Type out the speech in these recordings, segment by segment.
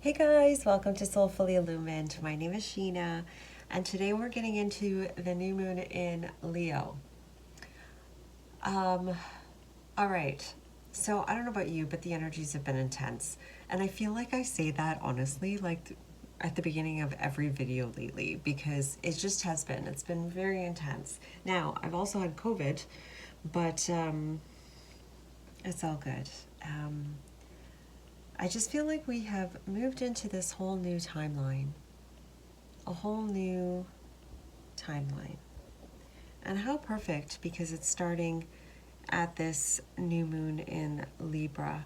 Hey guys, welcome to Soulfully Illumined. My name is Sheena, and today we're getting into the new moon in Leo. All right, so I don't know about you, but the energies have been intense, and I feel like I say that honestly, like at the beginning of every video lately, because it just has been. It's been very intense. Now, I've also had COVID, but it's all good. I just feel like we have moved into this whole new timeline. A whole new timeline. And how perfect, because it's starting at this new moon in Leo,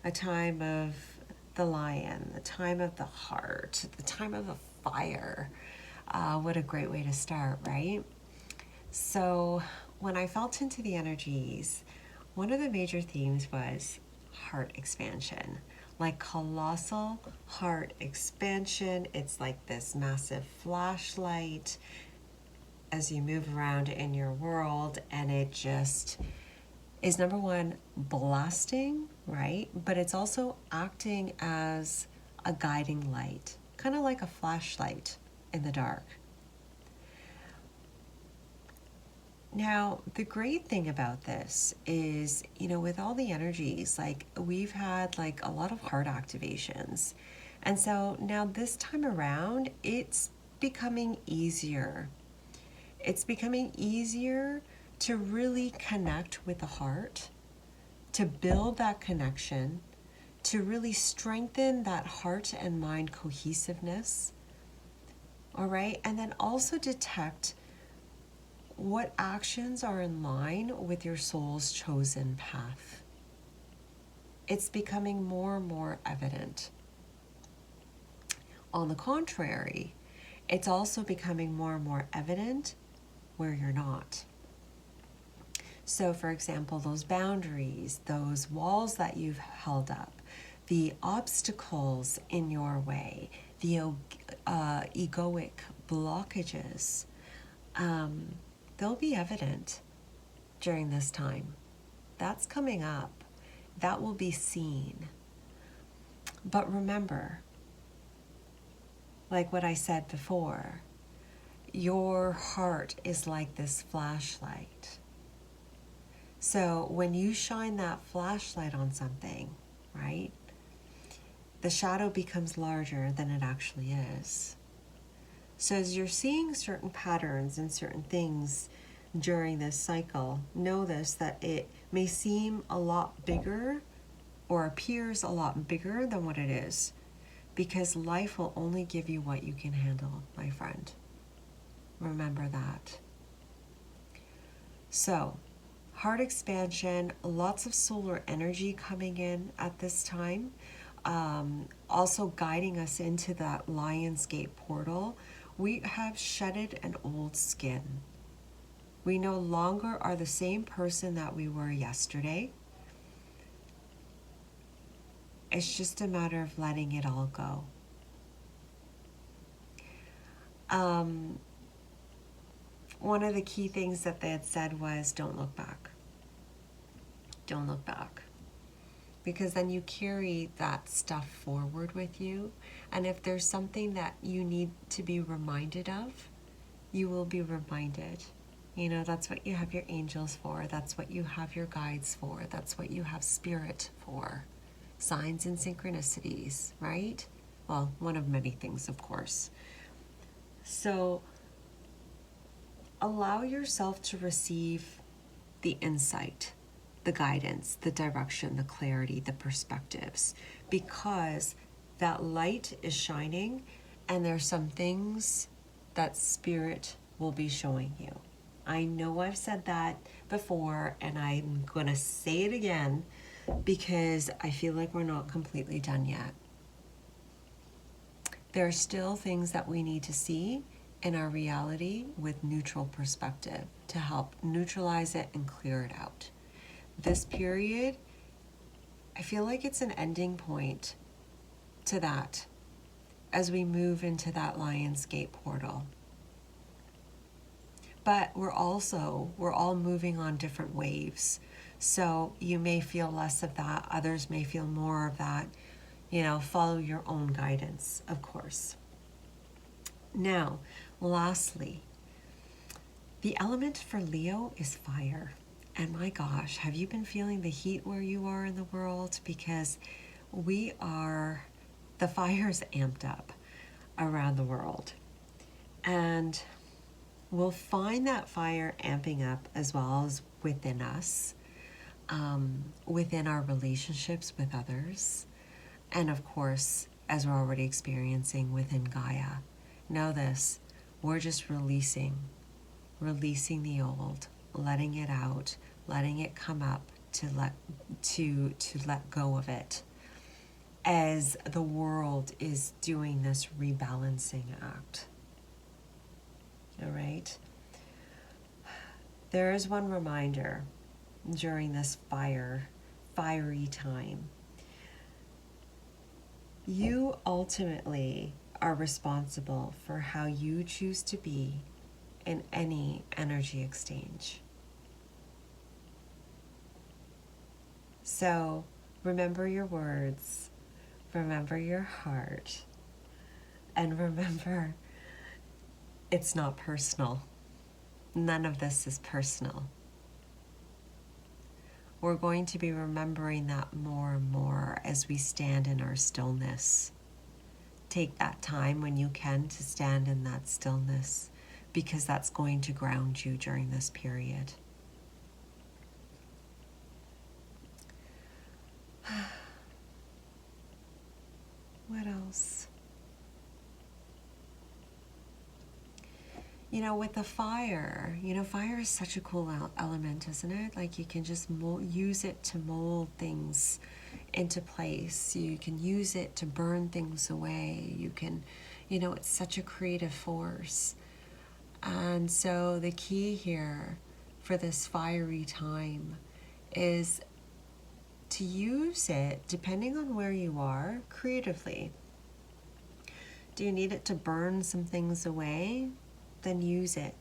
a time of the lion, the time of the heart, the time of the fire. What a great way to start, right? So, when I felt into the energies, one of the major themes was heart expansion, like colossal heart expansion. It's like this massive flashlight as you move around in your world, and it just is number one, blasting, right? But it's also acting as a guiding light, kind of like a flashlight in the dark. Now, the great thing about this is, with all the energies, like we've had like a lot of heart activations. And so now this time around, it's becoming easier. It's becoming easier to really connect with the heart, to build that connection, to really strengthen that heart and mind cohesiveness. All right. And then also detect what actions are in line with your soul's chosen path. It's becoming more and more evident. On the contrary, it's also becoming more and more evident where you're not. So, for example, those boundaries, those walls that you've held up, the obstacles in your way, the egoic blockages, they'll be evident during this time. That's coming up. That will be seen. But remember, like what I said before, your heart is like this flashlight. So when you shine that flashlight on something, right, the shadow becomes larger than it actually is. So as you're seeing certain patterns and certain things during this cycle, know this, that it may seem a lot bigger or appears a lot bigger than what it is, because life will only give you what you can handle, my friend. Remember that. So, heart expansion, lots of solar energy coming in at this time. Also guiding us into that Lionsgate portal. We have shedded an old skin. We no longer are the same person that we were yesterday. It's just a matter of letting it all go. One of the key things that they had said was, don't look back. Don't look back. Because then you carry that stuff forward with you. And if there's something that you need to be reminded of, you will be reminded. That's what you have your angels for. That's what you have your guides for. That's what you have spirit for. Signs and synchronicities, right? Well, one of many things, of course. So allow yourself to receive the insight, the guidance, the direction, the clarity, the perspectives, because that light is shining and there's some things that spirit will be showing you. I know I've said that before, and I'm going to say it again because I feel like we're not completely done yet. There are still things that we need to see in our reality with neutral perspective to help neutralize it and clear it out. This period, I feel like it's an ending point to that as we move into that Lionsgate portal. But we're all moving on different waves. So you may feel less of that, others may feel more of that. Follow your own guidance, of course. Now, lastly, the element for Leo is fire. And my gosh, have you been feeling the heat where you are in the world? Because the fire's amped up around the world. And we'll find that fire amping up as well as within us, within our relationships with others, and of course, as we're already experiencing within Gaia. Know this, we're just releasing the old, letting it out, letting it come up to let go of it as the world is doing this rebalancing act. All right? There is one reminder during this fiery time. You ultimately are responsible for how you choose to be in any energy exchange. So remember your words, remember your heart, and remember it's not personal. None of this is personal. We're going to be remembering that more and more as we stand in our stillness. Take that time when you can to stand in that stillness, because that's going to ground you during this period. What else? With the fire, fire is such a cool element, isn't it? Like you can just use it to mold things into place. You can use it to burn things away. You can, it's such a creative force. And so the key here for this fiery time is to use it, depending on where you are, creatively. Do you need it to burn some things away? Then use it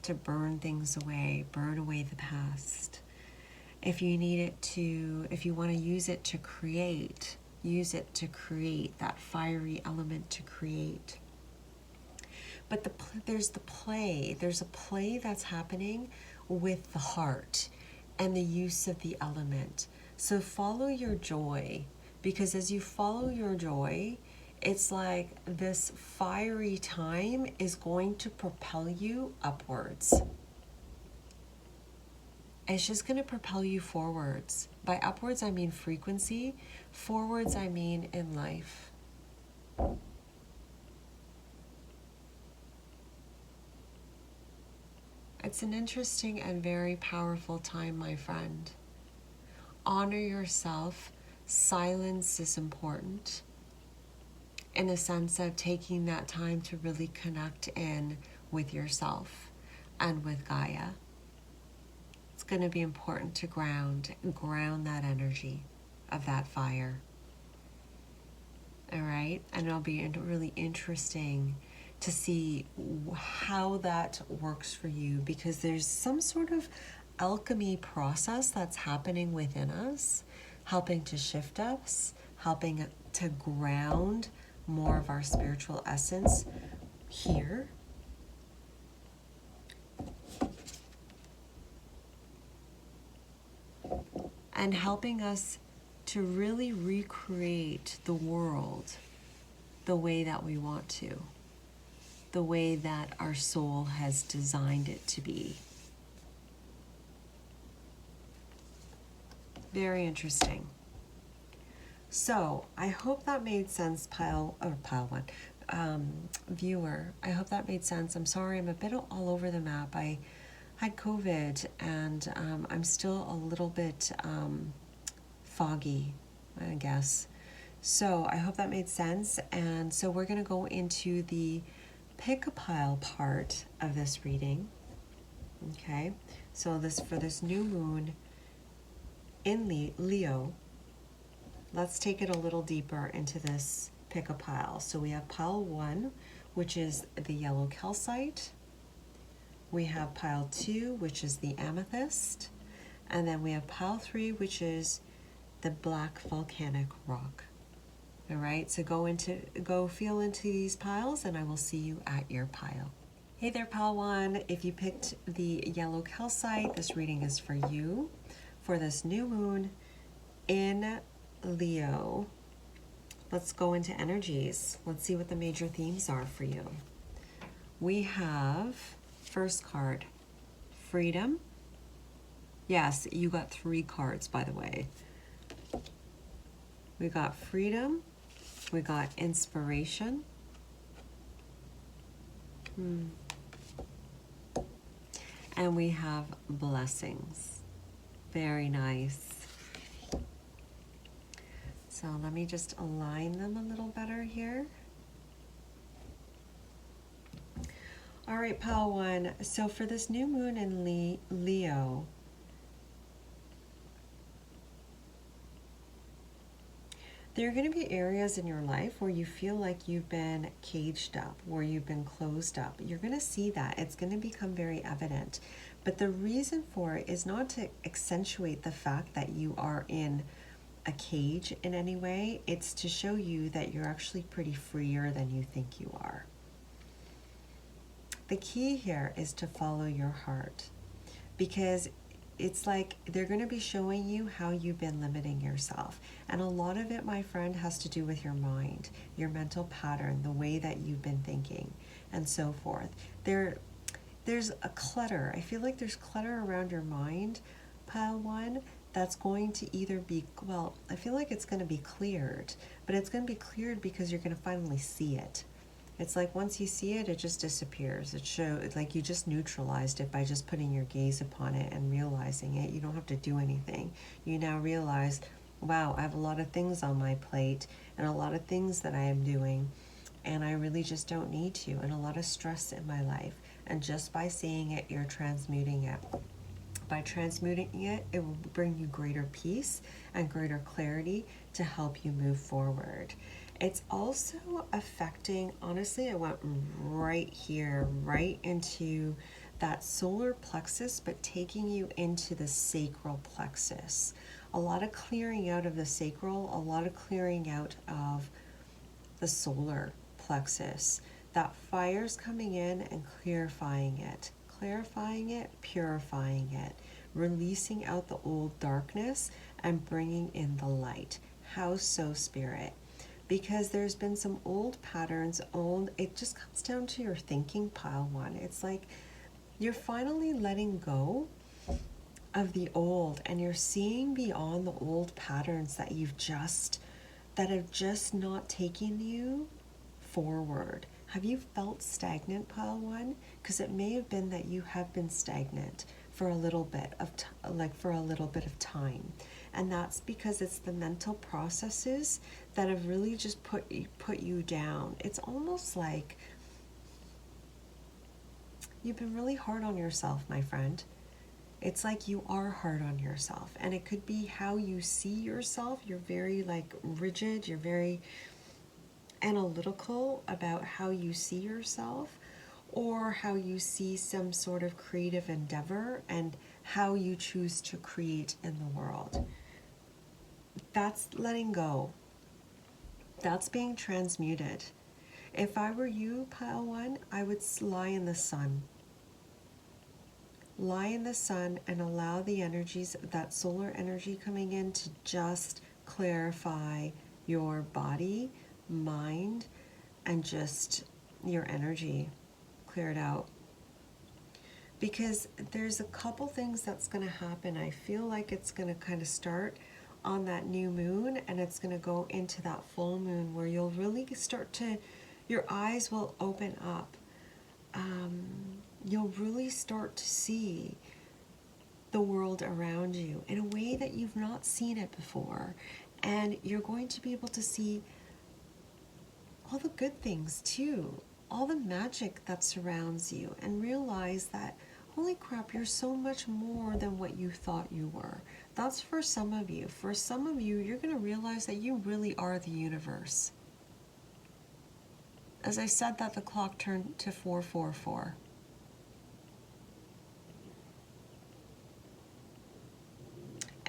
to burn things away, burn away the past. If you want to use it to create, use it to create that fiery element to create. But there's a play that's happening with the heart and the use of the element. So follow your joy, because as you follow your joy, it's like this fiery time is going to propel you upwards. It's just going to propel you forwards. By upwards, I mean frequency. Forwards, I mean in life. It's an interesting and very powerful time, my friend. Honor yourself. Silence is important, in a sense of taking that time to really connect in with yourself and with Gaia. It's going to be important to ground that energy of that fire. All right? And it'll be really interesting to see how that works for you, because there's some sort of alchemy process that's happening within us, helping to shift us, helping to ground more of our spiritual essence here. And helping us to really recreate the world the way that we want to, the way that our soul has designed it to be. Very interesting. So I hope that made sense, viewer. I hope that made sense. I'm sorry, I'm a bit all over the map. I had COVID, and I'm still a little bit foggy, I guess. So I hope that made sense. And so we're going to go into the pick a pile part of this reading. Okay, so for this new moon in Leo, let's take it a little deeper into this pick a pile. So we have pile 1, which is the yellow calcite. We have pile 2, which is the amethyst. And then we have pile 3, which is the black volcanic rock. All right, so go feel into these piles, and I will see you at your pile. Hey there, pile 1. If you picked the yellow calcite, this reading is for you for this new moon in Leo. Let's go into energies. Let's see what the major themes are for you. We have, first card, freedom. Yes, you got 3 cards, by the way. We got freedom. We got inspiration. And we have blessings. Very nice. So let me just align them a little better here. All right, pile 1. So for this new moon in Leo, there are going to be areas in your life where you feel like you've been caged up, where you've been closed up. You're going to see that. It's going to become very evident. But the reason for it is not to accentuate the fact that you are in a cage in any way. It's to show you that you're actually pretty freer than you think you are. The key here is to follow your heart, because it's like they're going to be showing you how you've been limiting yourself. And a lot of it, my friend, has to do with your mind, your mental pattern, the way that you've been thinking, and so forth. There's a clutter. I feel like there's clutter around your mind, pile 1, that's going to either be, well, I feel like it's going to be cleared, but it's going to be cleared because you're going to finally see it. It's like once you see it, it just disappears. It's like you just neutralized it by just putting your gaze upon it and realizing it. You don't have to do anything. You now realize, wow, I have a lot of things on my plate and a lot of things that I am doing, and I really just don't need to, and a lot of stress in my life. And just by seeing it, you're transmuting it. By transmuting it, it will bring you greater peace and greater clarity to help you move forward. It's also affecting, honestly, I went right here, right into that solar plexus, but taking you into the sacral plexus. A lot of clearing out of the sacral, a lot of clearing out of the solar plexus. That fire's coming in and clarifying it, purifying it, releasing out the old darkness and bringing in the light. How so, Spirit? Because there's been some old patterns, it just comes down to your thinking, pile 1. It's like you're finally letting go of the old, and you're seeing beyond the old patterns that have just not taken you forward. Have you felt stagnant, pile 1? Because it may have been that you have been stagnant for a little bit of time. And that's because it's the mental processes that have really just put you down. It's almost like you've been really hard on yourself, my friend. It's like you are hard on yourself. And it could be how you see yourself. You're very rigid. You're very analytical about how you see yourself, or how you see some sort of creative endeavor and how you choose to create in the world. That's letting go. That's being transmuted. If I were you, pile 1, I would lie in the sun. Lie in the sun and allow the energies, that solar energy coming in, to just clarify your body, mind, and just your energy. Clear it out. Because there's a couple things that's going to happen. I feel like it's going to kind of start on that new moon, and it's going to go into that full moon, where you'll really start to, your eyes will open up. You'll really start to see the world around you in a way that you've not seen it before. And you're going to be able to see all the good things too, all the magic that surrounds you, and realize that, holy crap, you're so much more than what you thought you were. That's for some of you. For some of you, you're going to realize that you really are the universe. As I said that, the clock turned to 444.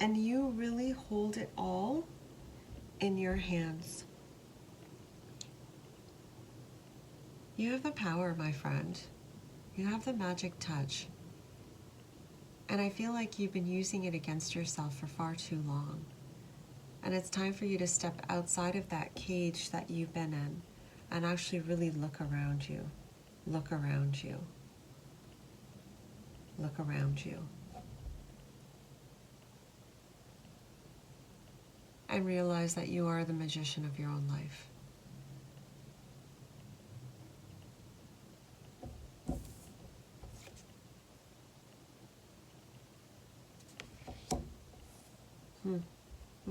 and you really hold it all in your hands. You have the power, my friend. You have the magic touch. And I feel like you've been using it against yourself for far too long. And it's time for you to step outside of that cage that you've been in and actually really look around you. Look around you. Look around you. And realize that you are the magician of your own life.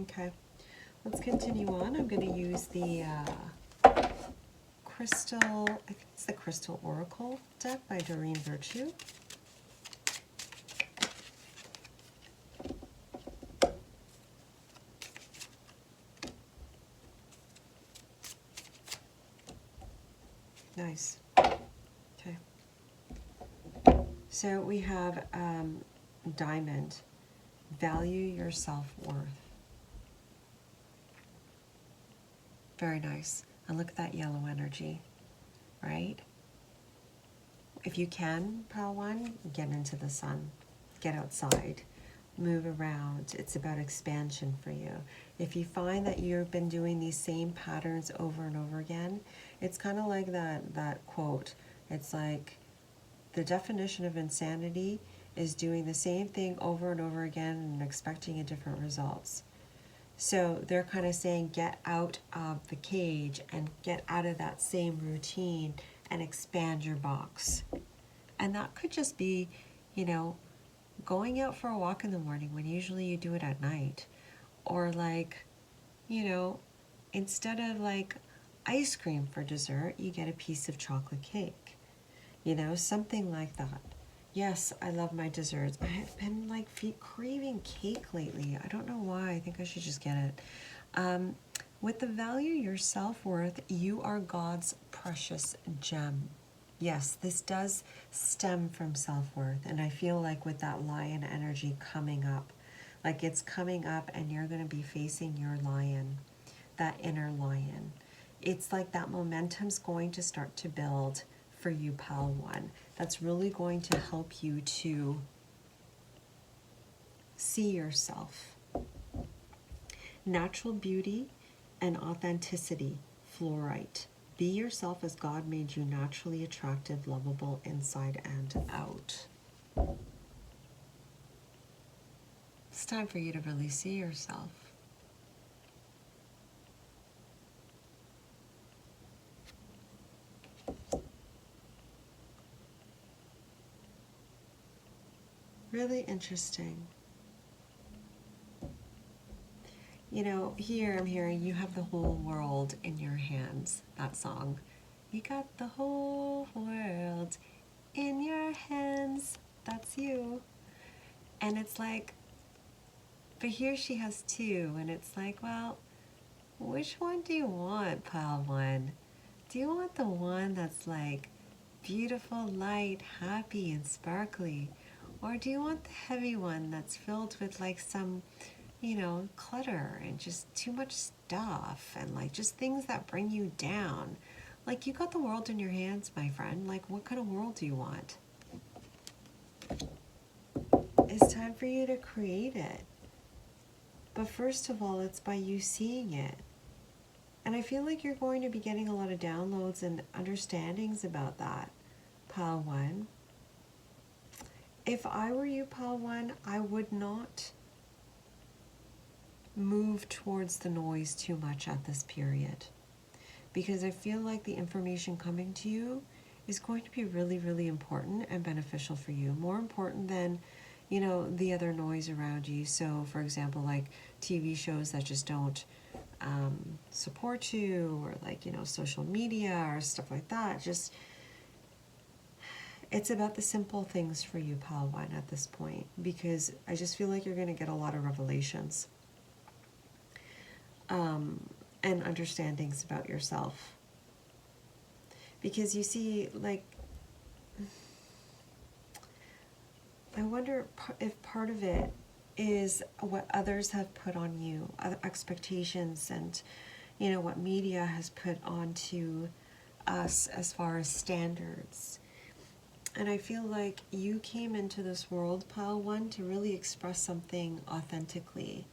Okay, let's continue on. I'm going to use the Crystal, I think it's the Crystal Oracle deck by Doreen Virtue. Nice. Okay. So we have Diamond. Value your self-worth. Very nice. And look at that yellow energy, right? If you can, Pile 1, get into the sun. Get outside. Move around. It's about expansion for you. If you find that you've been doing these same patterns over and over again, it's kind of like that quote. It's like the definition of insanity is doing the same thing over and over again and expecting a different results. So they're kind of saying get out of the cage and get out of that same routine and expand your box. And that could just be, you know, going out for a walk in the morning when usually you do it at night. Or like, you know, instead of like ice cream for dessert, you get a piece of chocolate cake. You know, something like that. Yes, I love my desserts. I have been like craving cake lately. I don't know why. I think I should just get it. With the value your self-worth, you are God's precious gem. Yes, this does stem from self-worth. And I feel like with that lion energy coming up, like it's coming up and you're going to be facing your lion, that inner lion. It's like that momentum's going to start to build for you, Pile 1. That's really going to help you to see yourself. Natural beauty and authenticity, fluorite. Be yourself as God made you, naturally attractive, lovable, inside and out. It's time for you to really see yourself. Really interesting. You know, here I'm hearing you have the whole world in your hands, that song. You got the whole world in your hands. That's you. And it's like, but here she has two, and it's like, well, which one do you want, Pile 1? Do you want the one that's like beautiful, light, happy, and sparkly? Or do you want the heavy one that's filled with like some, you know, clutter and just too much stuff and like just things that bring you down? Like, you got the world in your hands, my friend. Like, what kind of world do you want? It's time for you to create it. But first of all, it's by you seeing it. And I feel like you're going to be getting a lot of downloads and understandings about that, Pile 1. If I were you, Pile 1, I would not move towards the noise too much at this period. Because I feel like the information coming to you is going to be really, really important and beneficial for you. More important than, you know, the other noise around you. So, for example, like TV shows that just don't support you, or like, you know, social media or stuff like that. Just, it's about the simple things for you, Pile 1, at this point, because I just feel like you're going to get a lot of revelations and understandings about yourself. Because you see, like, I wonder if part of it is what others have put on you, other expectations, and what media has put onto us as far as standards. And I feel like you came into this world, Pile 1, to really express something authentically.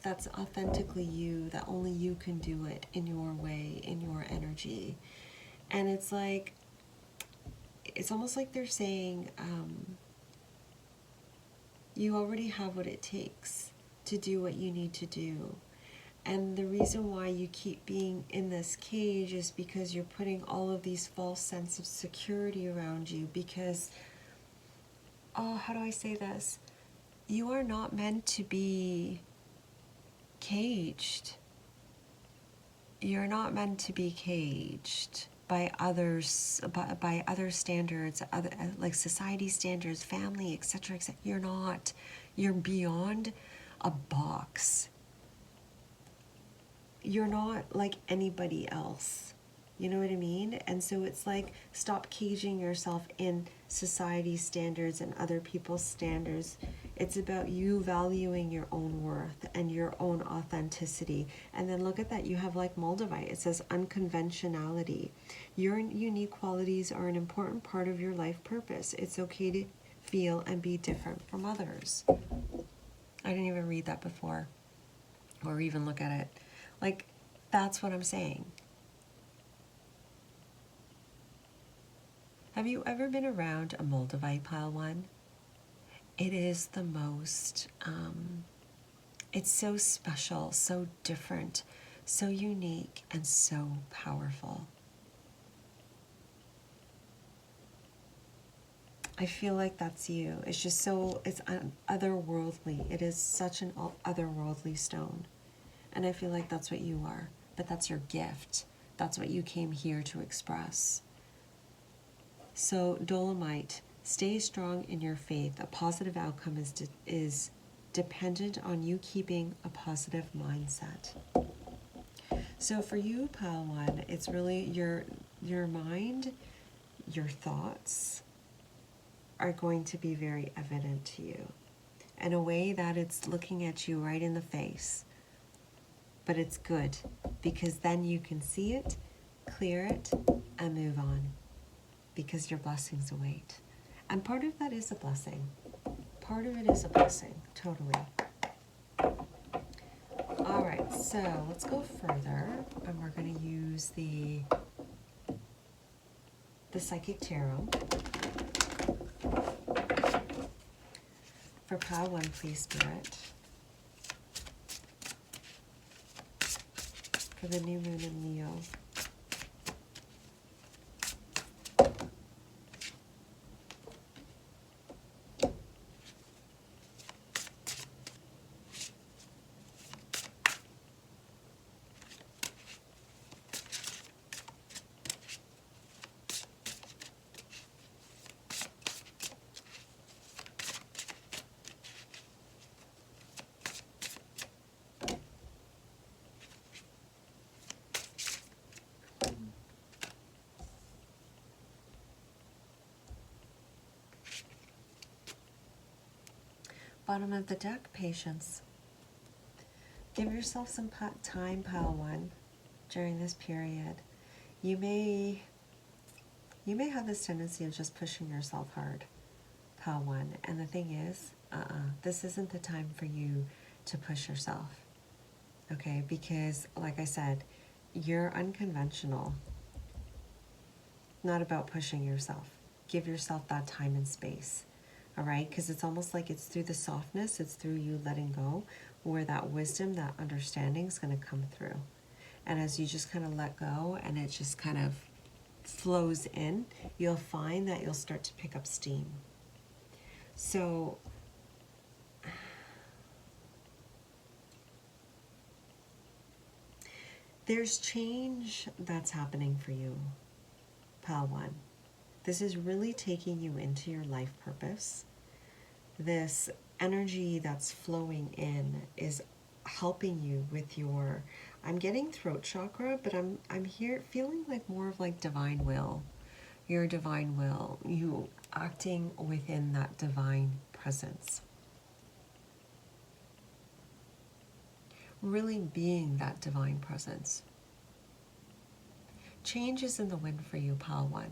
That's authentically you, that only you can do it in your way, in your energy. And it's like, it's almost like they're saying, you already have what it takes to do what you need to do. And the reason why you keep being in this cage is because you're putting all of these false sense of security around you because, oh, how do I say this? You are not meant to be caged. You're not meant to be caged by others, by other standards, other, like society standards, family, etc., etc. You're not. You're beyond a box. You're not like anybody else. You know what I mean? And so it's like, stop caging yourself in society standards and other people's standards. It's about you valuing your own worth and your own authenticity. And then look at that, you have like Moldavite. It says unconventionality. Your unique qualities are an important part of your life purpose. It's okay to feel and be different from others. I didn't even read that before or even look at it. Like, that's what I'm saying. Have you ever been around a Moldavite, Pile 1? It is the most, it's so special, so different, so unique, and so powerful. I feel like that's you. It's just so, it's otherworldly. It is such an otherworldly stone. And I feel like that's what you are. But that's your gift. That's what you came here to express. So, Dolomite, stay strong in your faith. A positive outcome is dependent on you keeping a positive mindset. So for you, Pile 1, it's really your mind, your thoughts are going to be very evident to you in a way that it's looking at you right in the face. But it's good because then you can see it, clear it, and move on because your blessings await. And part of that is a blessing. Part of it is a blessing, totally. All right, so let's go further, and we're going to use the Psychic Tarot. For Pile 1, please, Spirit. For the new moon in Leo. Bottom of the deck, patience. Give yourself some time, Pile 1, during this period. You may have this tendency of just pushing yourself hard, Pile 1. And the thing is, this isn't the time for you to push yourself, okay? Because, like I said, you're unconventional. Not about pushing yourself. Give yourself that time and space. All right, because it's almost like it's through the softness, it's through you letting go, where that wisdom, that understanding is going to come through. And as you just kind of let go and it just kind of flows in, you'll find that you'll start to pick up steam. So, there's change that's happening for you, Pile 1. This is really taking you into your life purpose. This energy that's flowing in is helping you with your, I'm getting throat chakra, but I'm here feeling like more of like divine will. Your divine will, you acting within that divine presence. really being that divine presence. Change is in the wind for you, Pile 1.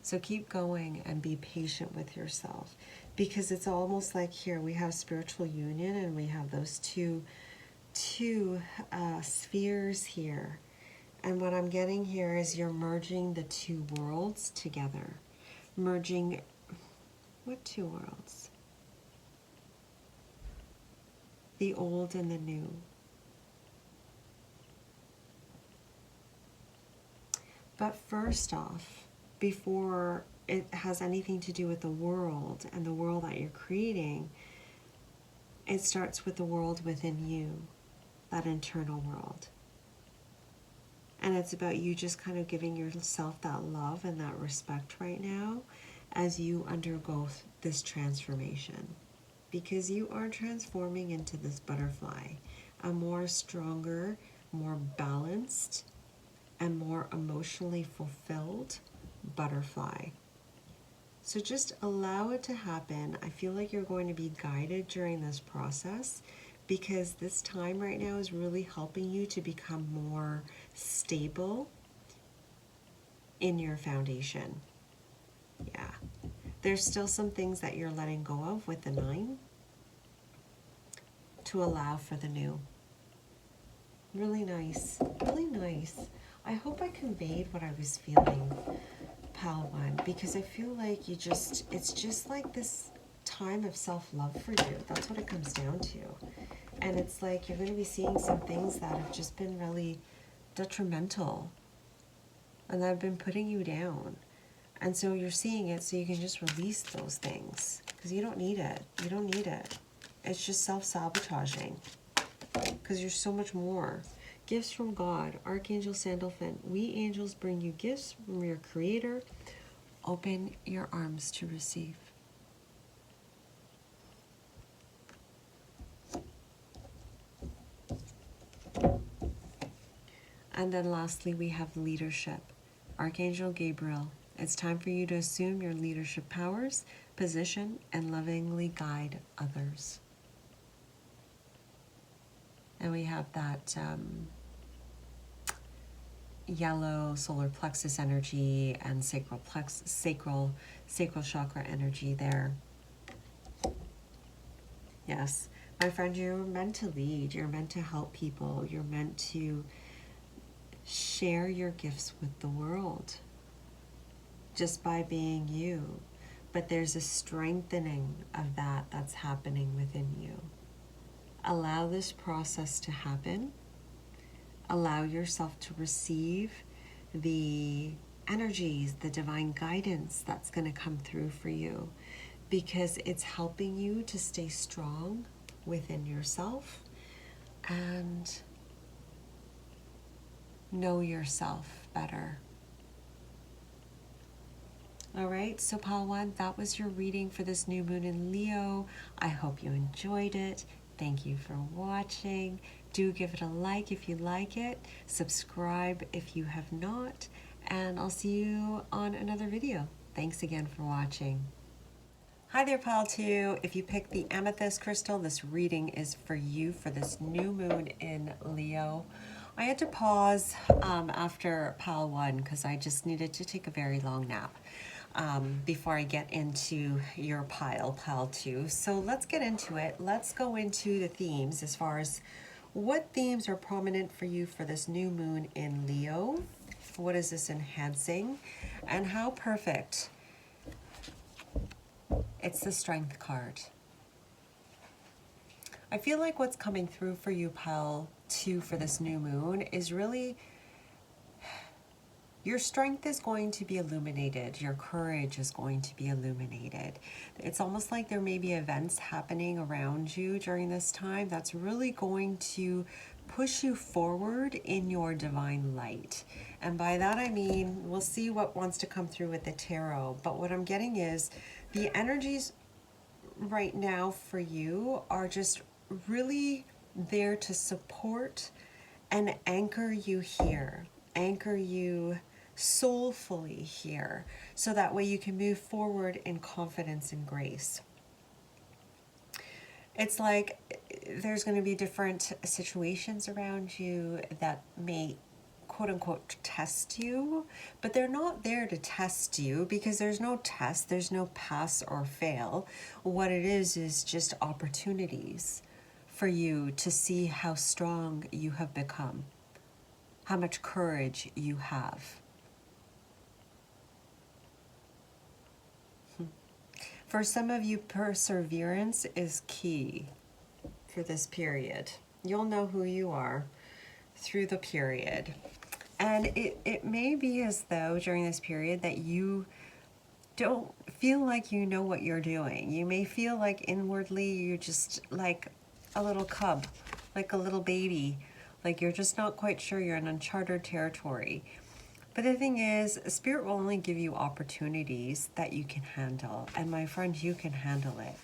So keep going and be patient with yourself, because it's almost like here we have spiritual union and we have those two spheres here. And what I'm getting here is you're merging the two worlds together. Merging, what two worlds? The old and the new. But first off, before it has anything to do with the world and the world that you're creating, it starts with the world within you, that internal world. And it's about you just kind of giving yourself that love and that respect right now as you undergo this transformation. Because you are transforming into this butterfly, a more stronger, more balanced, and more emotionally fulfilled butterfly. So just allow it to happen. I feel like you're going to be guided during this process, because this time right now is really helping you to become more stable in your foundation. Yeah. There's still some things that you're letting go of with the 9 to allow for the new. Really nice. Really nice. I hope I conveyed what I was feeling, Pal 1, because I feel like it's just like this time of self-love for you. That's what it comes down to. And it's like you're going to be seeing some things that have just been really detrimental and that have been putting you down. And so you're seeing it so you can just release those things, because you don't need it. You don't need it. It's just self-sabotaging, because you're so much more. Gifts from God, Archangel Sandalphon. We angels bring you gifts from your Creator. Open your arms to receive. And then lastly, we have leadership. Archangel Gabriel. It's time for you to assume your leadership powers, position, and lovingly guide others. And we have that yellow solar plexus energy and sacral chakra energy there. Yes, my friend, you're meant to lead. You're meant to help people. You're meant to share your gifts with the world just by being you. But there's a strengthening of that that's happening within you. Allow this process to happen. Allow yourself to receive the energies, the divine guidance that's going to come through for you, because it's helping you to stay strong within yourself and know yourself better. All right, so Pal 1, that was your reading for this new moon in Leo. I hope you enjoyed it. Thank you for watching. Do give it a like if you like it. Subscribe if you have not. And I'll see you on another video. Thanks again for watching. Hi there, Pal 2. If you picked the amethyst crystal, this reading is for you for this new moon in Leo. I had to pause after Pal 1 because I just needed to take a very long nap before I get into your Pal 2. So let's get into it. Let's go into the themes as far as what themes are prominent for you for this new moon in Leo. What is this enhancing? And how perfect. It's the Strength card. I feel like what's coming through for you, Pal 2, for this new moon is really your strength is going to be illuminated. Your courage is going to be illuminated. It's almost like there may be events happening around you during this time that's really going to push you forward in your divine light. And by that I mean, we'll see what wants to come through with the tarot. But what I'm getting is the energies right now for you are just really there to support and anchor you here. Anchor you soulfully here, so that way you can move forward in confidence and grace. It's like there's going to be different situations around you that may quote unquote test you, but they're not there to test you because there's no test, there's no pass or fail. What it is just opportunities for you to see how strong you have become, how much courage you have. For some of you, perseverance is key for this period. You'll know who you are through the period. And it may be as though during this period that you don't feel like you know what you're doing. You may feel like inwardly you're just like a little cub, like a little baby, like you're just not quite sure, you're in uncharted territory. But the thing is, Spirit will only give you opportunities that you can handle. And my friend, you can handle it.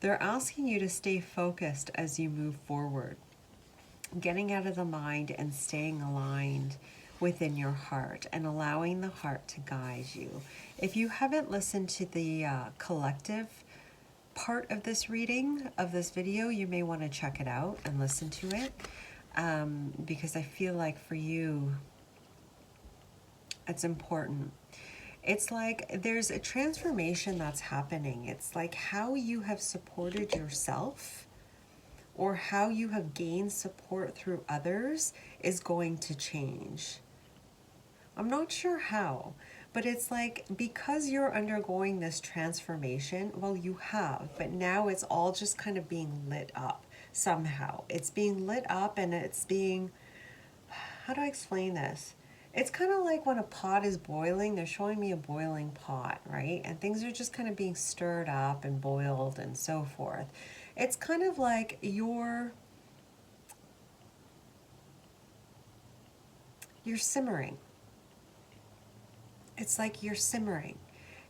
They're asking you to stay focused as you move forward, getting out of the mind and staying aligned within your heart and allowing the heart to guide you. If you haven't listened to the collective part of this reading, of this video, you may want to check it out and listen to it, because I feel like for you, it's important. It's like there's a transformation that's happening. It's like how you have supported yourself or how you have gained support through others is going to change. I'm not sure how, but it's like because you're undergoing this transformation, well, you have, but now it's all just kind of being lit up somehow. It's being lit up and it's being, how do I explain this? It's kind of like when a pot is boiling, they're showing me a boiling pot, right? And things are just kind of being stirred up and boiled and so forth. It's kind of like you're simmering. It's like you're simmering.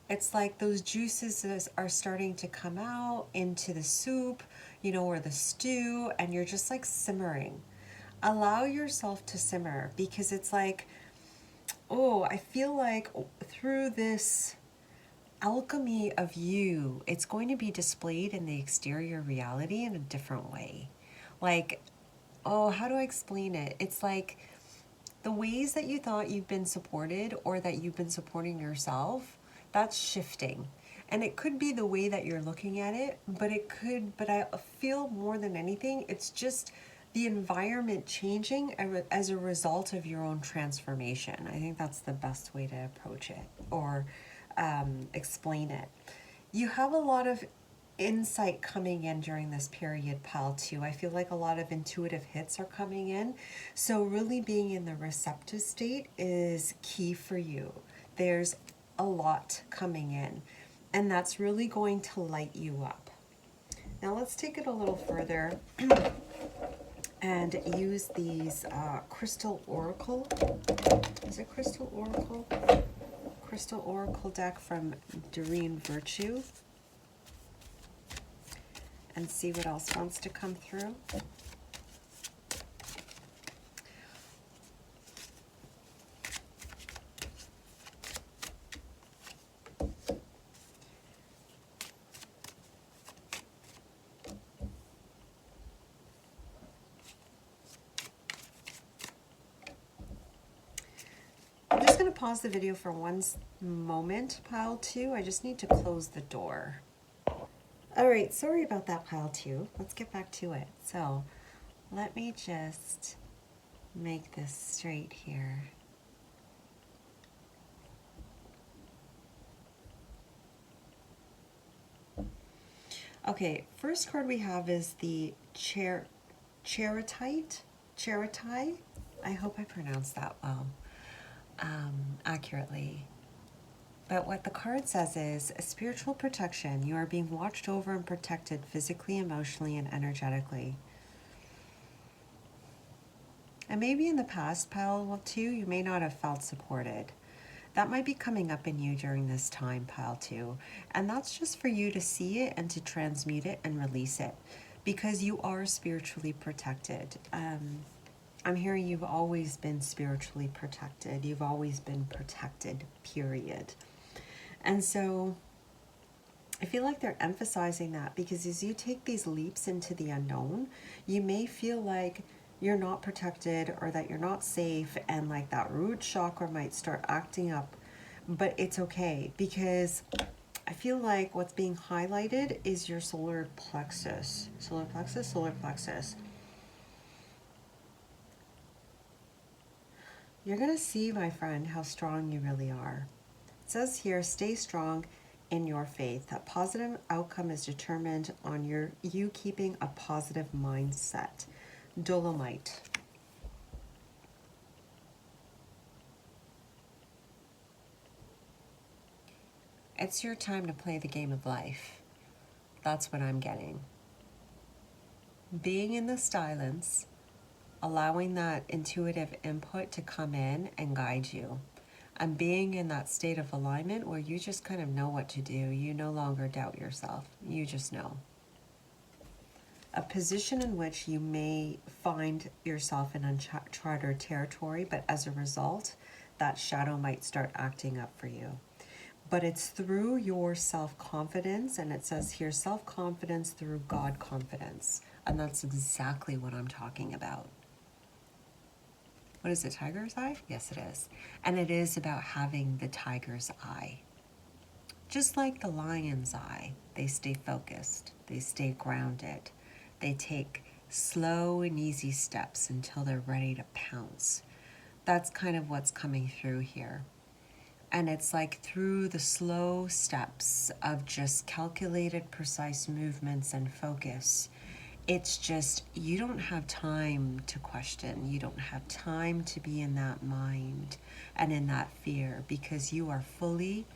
It's like those juices are starting to come out into the soup, you know, or the stew, and you're just like simmering. Allow yourself to simmer because it's like, oh, I feel like through this alchemy of you, it's going to be displayed in the exterior reality in a different way. Like, oh, how do I explain it? It's like the ways that you thought you've been supported or that you've been supporting yourself, that's shifting. And it could be the way that you're looking at it, but I feel more than anything, it's just the environment changing as a result of your own transformation. I think that's the best way to approach it or explain it. You have a lot of insight coming in during this period, pile 2. I feel like a lot of intuitive hits are coming in. So really being in the receptive state is key for you. There's a lot coming in, and that's really going to light you up. Now let's take it a little further and use these Crystal Oracle. Is it Crystal Oracle? Crystal Oracle deck from Doreen Virtue. And see what else wants to come through. I'm just going to pause the video for one moment, pile 2. I just need to close the door. All right, sorry about that, pile 2. Let's get back to it. So let me just make this straight here. Okay, first card we have is the Charitite. I hope I pronounced that well, accurately. But what the card says is a spiritual protection. You are being watched over and protected physically, emotionally, and energetically. And maybe in the past, pile 2, you may not have felt supported. That might be coming up in you during this time, pile 2. And that's just for you to see it and to transmute it and release it. Because you are spiritually protected. I'm hearing you've always been spiritually protected. You've always been protected, period. And so I feel like they're emphasizing that because as you take these leaps into the unknown, you may feel like you're not protected or that you're not safe, and like that root chakra might start acting up. But it's okay, because I feel like what's being highlighted is your solar plexus. Solar plexus, solar plexus. You're going to see, my friend, how strong you really are. It says here, stay strong in your faith. That positive outcome is determined on you keeping a positive mindset. Dolomite. It's your time to play the game of life. That's what I'm getting. Being in the silence, allowing that intuitive input to come in and guide you. And being in that state of alignment where you just kind of know what to do. You no longer doubt yourself. You just know. A position in which you may find yourself in uncharted territory, but as a result, that shadow might start acting up for you. But it's through your self-confidence, and it says here, self-confidence through God confidence. And that's exactly what I'm talking about. What is it, tiger's eye? Yes, it is. And it is about having the tiger's eye. Just like the lion's eye, they stay focused, they stay grounded, they take slow and easy steps until they're ready to pounce. That's kind of what's coming through here. And it's like through the slow steps of just calculated, precise movements and focus, it's just, you don't have time to question. You don't have time to be in that mind and in that fear, because you are fully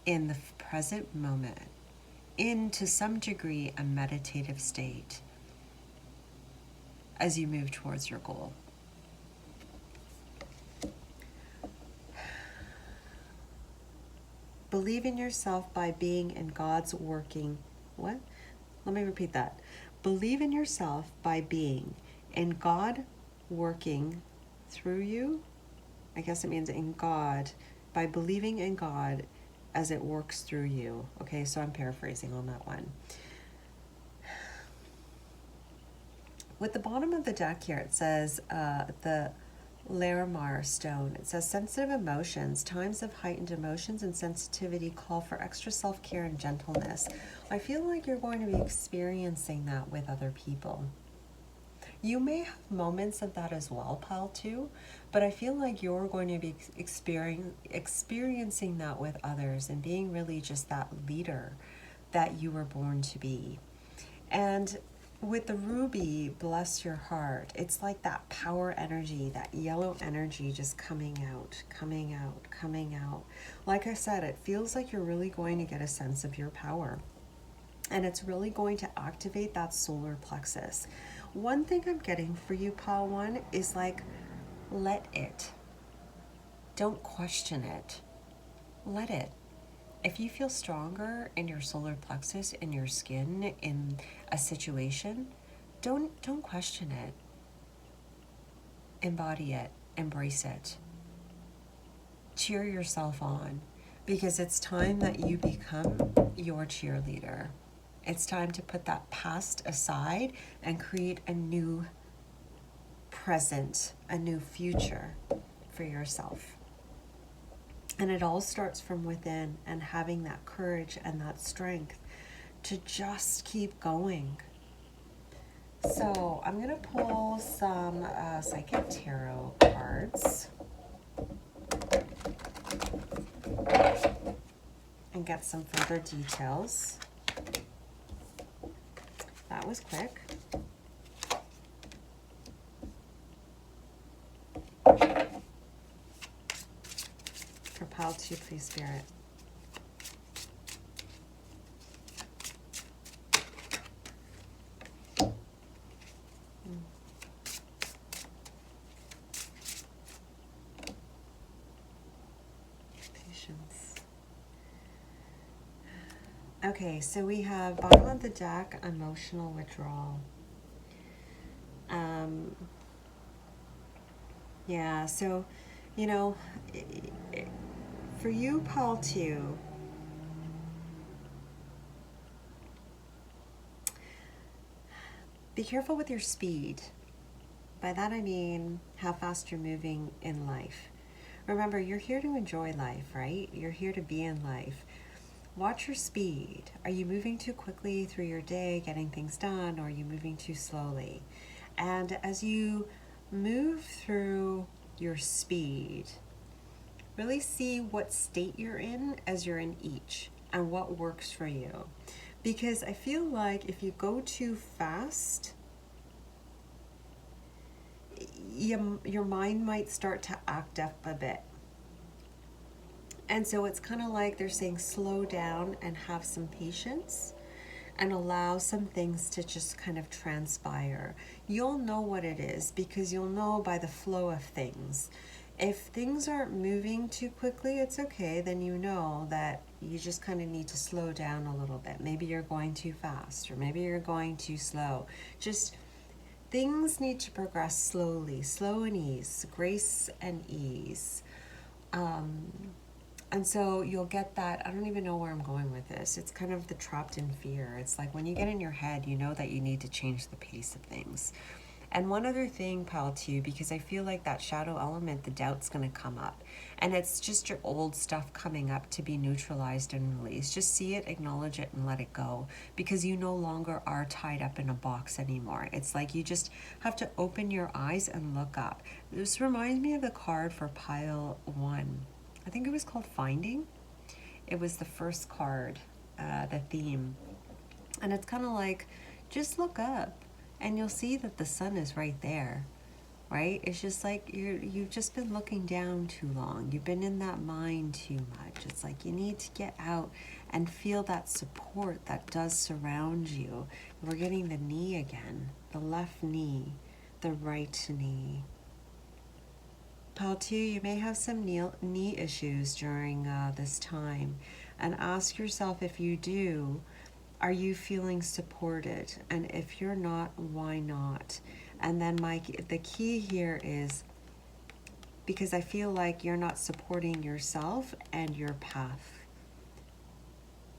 in the present moment, in to some degree a meditative state as you move towards your goal. Believe in yourself by being in God's working. What? Let me repeat that. Believe in yourself by being in God working through you. I guess it means in God, by believing in God as it works through you. Okay, so I'm paraphrasing on that one. With the bottom of the deck here, it says the Larimar stone. It says sensitive emotions, times of heightened emotions and sensitivity call for extra self-care and gentleness. I feel like you're going to be experiencing that with other people. You may have moments of that as well, pal, too, but I feel like you're going to be experiencing that with others and being really just that leader that you were born to be. And with the ruby, bless your heart, it's like that power energy, that yellow energy just coming out, coming out, coming out. Like I said, it feels like you're really going to get a sense of your power. And it's really going to activate that solar plexus. One thing I'm getting for you, pal one, is like, let it. Don't question it. Let it. If you feel stronger in your solar plexus, in your skin, in a situation, don't question it. Embody it. Embrace it. Cheer yourself on, because it's time that you become your cheerleader. It's time to put that past aside and create a new present, a new future for yourself. And it all starts from within, and having that courage and that strength to just keep going. So I'm going to pull some Psychic Tarot cards and get some further details. That was quick. For pile 2, please, Spirit. Patience. Okay, so we have bottom of the deck, emotional withdrawal. Yeah, so, you know, for you, Paul, too, be careful with your speed. By that I mean how fast you're moving in life. Remember, you're here to enjoy life, right? You're here to be in life. Watch your speed. Are you moving too quickly through your day, getting things done, or are you moving too slowly? And as you move through your speed, really see what state you're in as you're in each and what works for you. Because I feel like if you go too fast, your mind might start to act up a bit. And so it's kind of like they're saying slow down and have some patience and allow some things to just kind of transpire. You'll know what it is because you'll know by the flow of things. If things aren't moving too quickly, it's okay. Then you know that you just kind of need to slow down a little bit. Maybe you're going too fast or maybe you're going too slow. Just things need to progress slowly, slow and ease, grace and ease. And so you'll get that. I don't even know where I'm going with this. It's kind of the trapped in fear. It's like when you get in your head, you know that you need to change the pace of things. And one other thing, pal, too, because I feel like that shadow element, the doubt's going to come up. And it's just your old stuff coming up to be neutralized and released. Just see it, acknowledge it, and let it go. Because you no longer are tied up in a box anymore. It's like you just have to open your eyes and look up. This reminds me of the card for pile 1. I think it was called Finding. It was the first card, the theme. And it's kind of like, just look up and you'll see that the sun is right there, right? It's just like you've just been looking down too long. You've been in that mind too much. It's like you need to get out and feel that support that does surround you. We're getting the knee again, the left knee, the right knee. Pile 2, you may have some knee issues during this time. And ask yourself, if you do, are you feeling supported? And if you're not, why not? And then the key here is, because I feel like you're not supporting yourself and your path.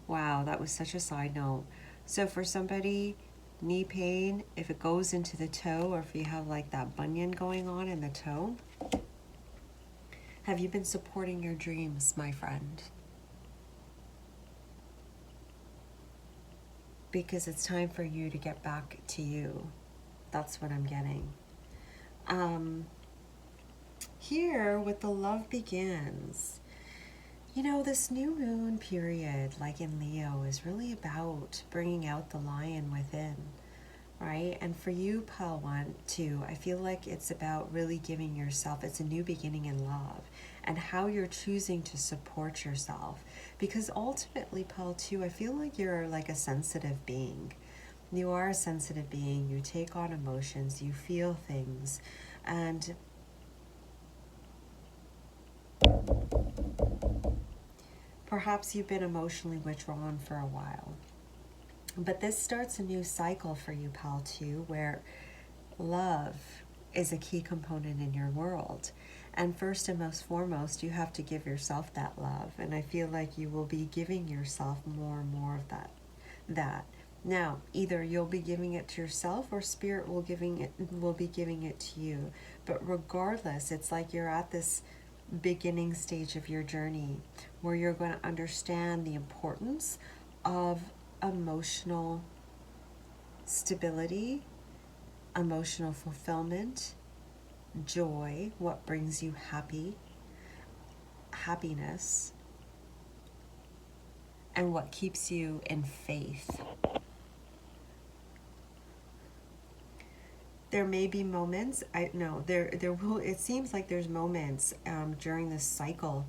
Wow, that was such a side note. So for somebody, knee pain, if it goes into the toe, or if you have like that bunion going on in the toe, have you been supporting your dreams, my friend? Because it's time for you to get back to you. That's what I'm getting. Here with the love begins. You know, this new moon period, like in Leo, is really about bringing out the lion within, right? And for you, pile 1, too, I feel like it's about really giving yourself, it's a new beginning in love, and how you're choosing to support yourself. Because ultimately, pile 2, I feel like you're like a sensitive being. You are a sensitive being. You take on emotions, you feel things, and perhaps you've been emotionally withdrawn for a while. But this starts a new cycle for you, pal 2, where love is a key component in your world. And first and most foremost, you have to give yourself that love. And I feel like you will be giving yourself more and more of that. Now, either you'll be giving it to yourself or spirit will be giving it to you. But regardless, it's like you're at this beginning stage of your journey where you're going to understand the importance of emotional stability, emotional fulfillment, joy, what brings you happiness, and what keeps you in faith. There may be moments, it seems like there's moments during this cycle,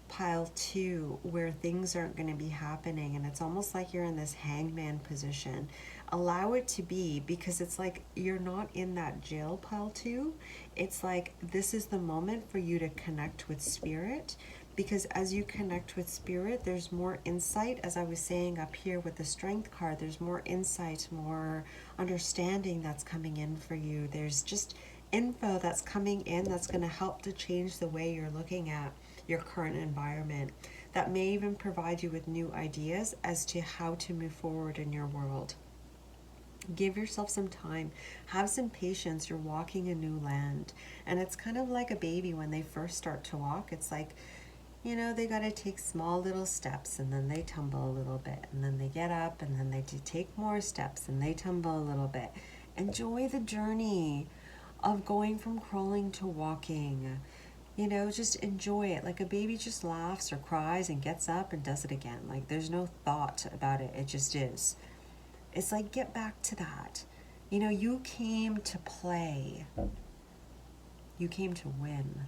pile 2, where things aren't going to be happening, and it's almost like you're in this hangman position. Allow it to be, because it's like you're not in that jail, pile 2. It's like this is the moment for you to connect with spirit, because as you connect with spirit, there's more insight. As I was saying up here with the strength card, there's more insight, more understanding that's coming in for you. There's just info that's coming in that's going to help to change the way you're looking at your current environment, that may even provide you with new ideas as to how to move forward in your world. Give yourself some time. Have some patience. You're walking a new land. And it's kind of like a baby when they first start to walk. It's like, you know, they got to take small little steps and then they tumble a little bit. And then they get up and then they take more steps and they tumble a little bit. Enjoy the journey of going from crawling to walking. You know, just enjoy it. Like a baby just laughs or cries and gets up and does it again. Like there's no thought about it. It just is. It's like, get back to that. You know, you came to play. You came to win.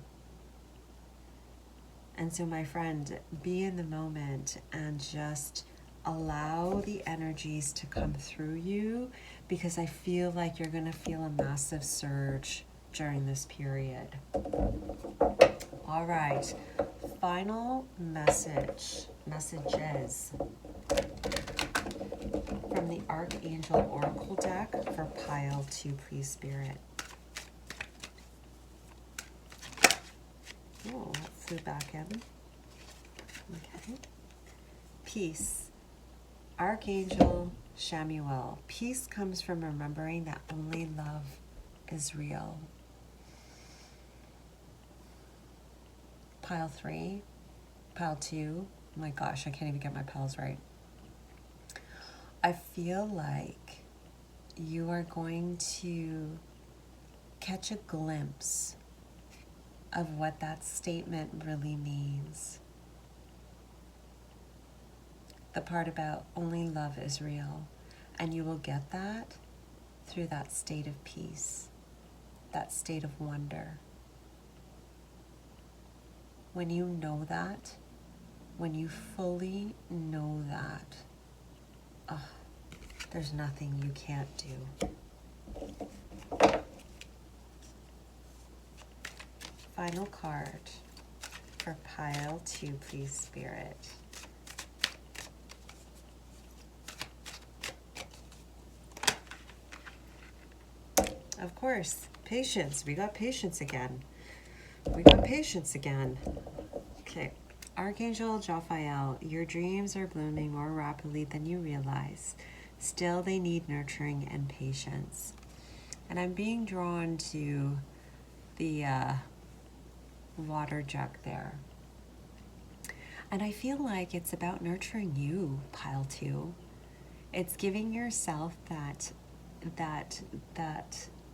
And so, my friend, be in the moment and just allow the energies to come through you, because I feel like you're going to feel a massive surge during this period. All right. Final messages from the Archangel Oracle deck for pile 2, please, Spirit. Oh, that flew back in. Okay. Peace. Archangel Shamuel. Peace comes from remembering that only love is real. Pile 3. Pile 2. Oh my gosh, I can't even get my piles right. I feel like you are going to catch a glimpse of what that statement really means. The part about only love is real. And you will get that through that state of peace, that state of wonder. When you know that, when you fully know that, there's nothing you can't do. Final card for pile 2, please, Spirit. Of course, patience. We got patience again. Okay. Archangel Jophiel, your dreams are blooming more rapidly than you realize. Still, they need nurturing and patience. And I'm being drawn to the water jug there. And I feel like it's about nurturing you, pile 2. It's giving yourself that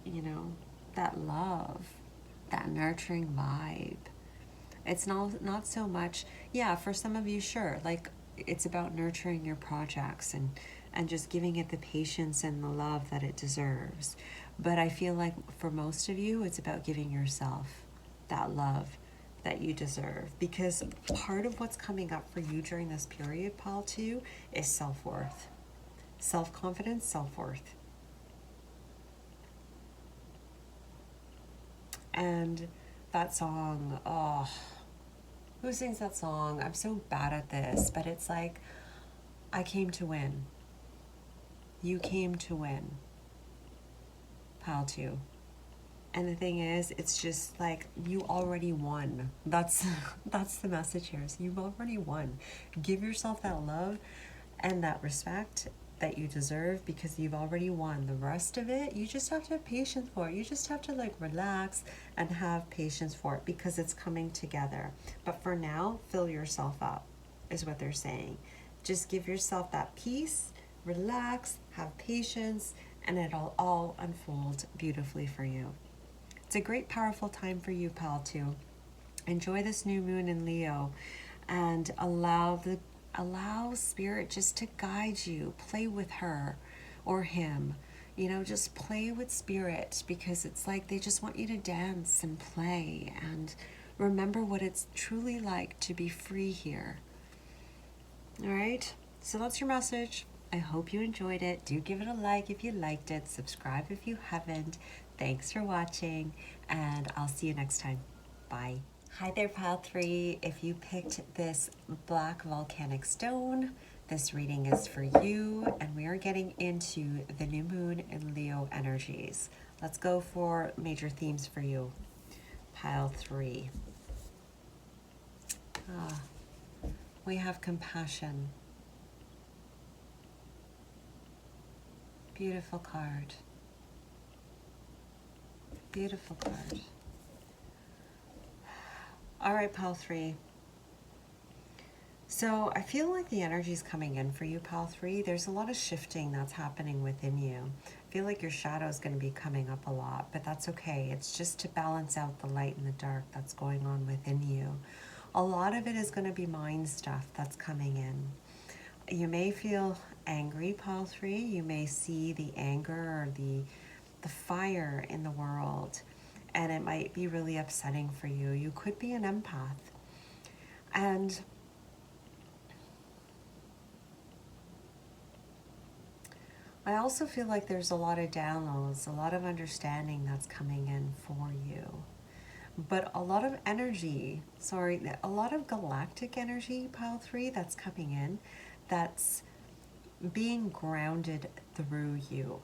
you know, that love, that nurturing vibe. It's not so much, yeah, for some of you, sure, like it's about nurturing your projects and just giving it the patience and the love that it deserves. But I feel like for most of you, it's about giving yourself that love that you deserve, because part of what's coming up for you during this period, pile 2, is self-worth, self-confidence, self-worth. And that song, oh, who sings that song? I'm so bad at this, but it's like, I came to win. You came to win. Pile 2. And the thing is, it's just like, you already won. That's the message here. So you've already won. Give yourself that love and that respect that you deserve, because you've already won. The rest of it, you just have to have patience for it. You just have to like relax and have patience for it, because it's coming together. But for now, fill yourself up, is what they're saying. Just give yourself that peace, relax, have patience, and it'll all unfold beautifully for you. It's a great, powerful time for you, pal, too. Enjoy this new moon in Leo and allow Spirit just to guide you. Play with her or him. You know, just play with Spirit, because it's like they just want you to dance and play and remember what it's truly like to be free here. All right? So that's your message. I hope you enjoyed it. Do give it a like if you liked it. Subscribe if you haven't. Thanks for watching, and I'll see you next time. Bye. Hi there, pile 3. If you picked this black volcanic stone, this reading is for you, and we are getting into the new moon in Leo energies. Let's go for major themes for you. Pile 3. We have compassion, Beautiful card. Beautiful card. All right, pile 3. So I feel like the energy is coming in for you, pile 3. There's a lot of shifting that's happening within you. I feel like your shadow is going to be coming up a lot, but that's okay. It's just to balance out the light and the dark that's going on within you. A lot of it is going to be mind stuff that's coming in. You may feel angry, pile 3. You may see the anger or the fire in the world, and it might be really upsetting for you. You could be an empath. And I also feel like there's a lot of downloads, a lot of understanding that's coming in for you. But a lot of energy, a lot of galactic energy, pile 3, that's coming in, that's being grounded through you.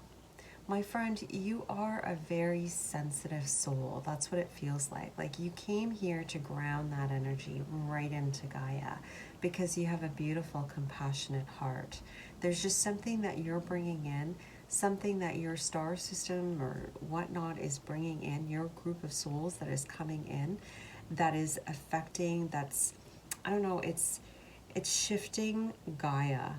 My friend, you are a very sensitive soul. That's what it feels like. Like you came here to ground that energy right into Gaia because you have a beautiful, compassionate heart. There's just something that you're bringing in, something that your star system or whatnot is bringing in, your group of souls that is coming in, that is affecting, that's, I don't know, it's shifting Gaia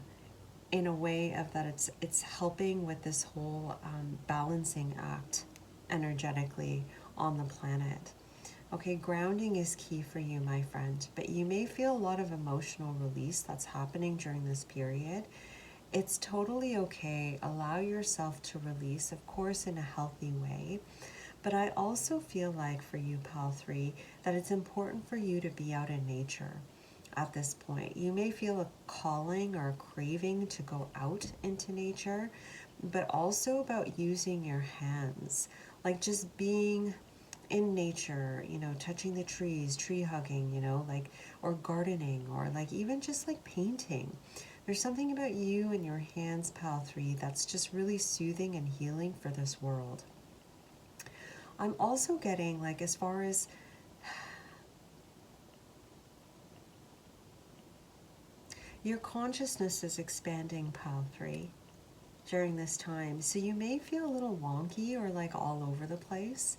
in a way of that it's helping with this whole balancing act energetically on the planet. Okay, grounding is key for you, my friend, but you may feel a lot of emotional release that's happening during this period. It's totally okay. Allow yourself to release, of course, in a healthy way. But I also feel like for you, pile 3, that it's important for you to be out in nature. At this point, you may feel a calling or a craving to go out into nature, but also about using your hands, like just being in nature, you know, touching the trees, tree hugging, you know, like, or gardening, or like even just like painting. There's something about you and your hands, pile 3, that's just really soothing and healing for this world. I'm also getting, like, as far as your consciousness is expanding, pile 3, during this time. So you may feel a little wonky or like all over the place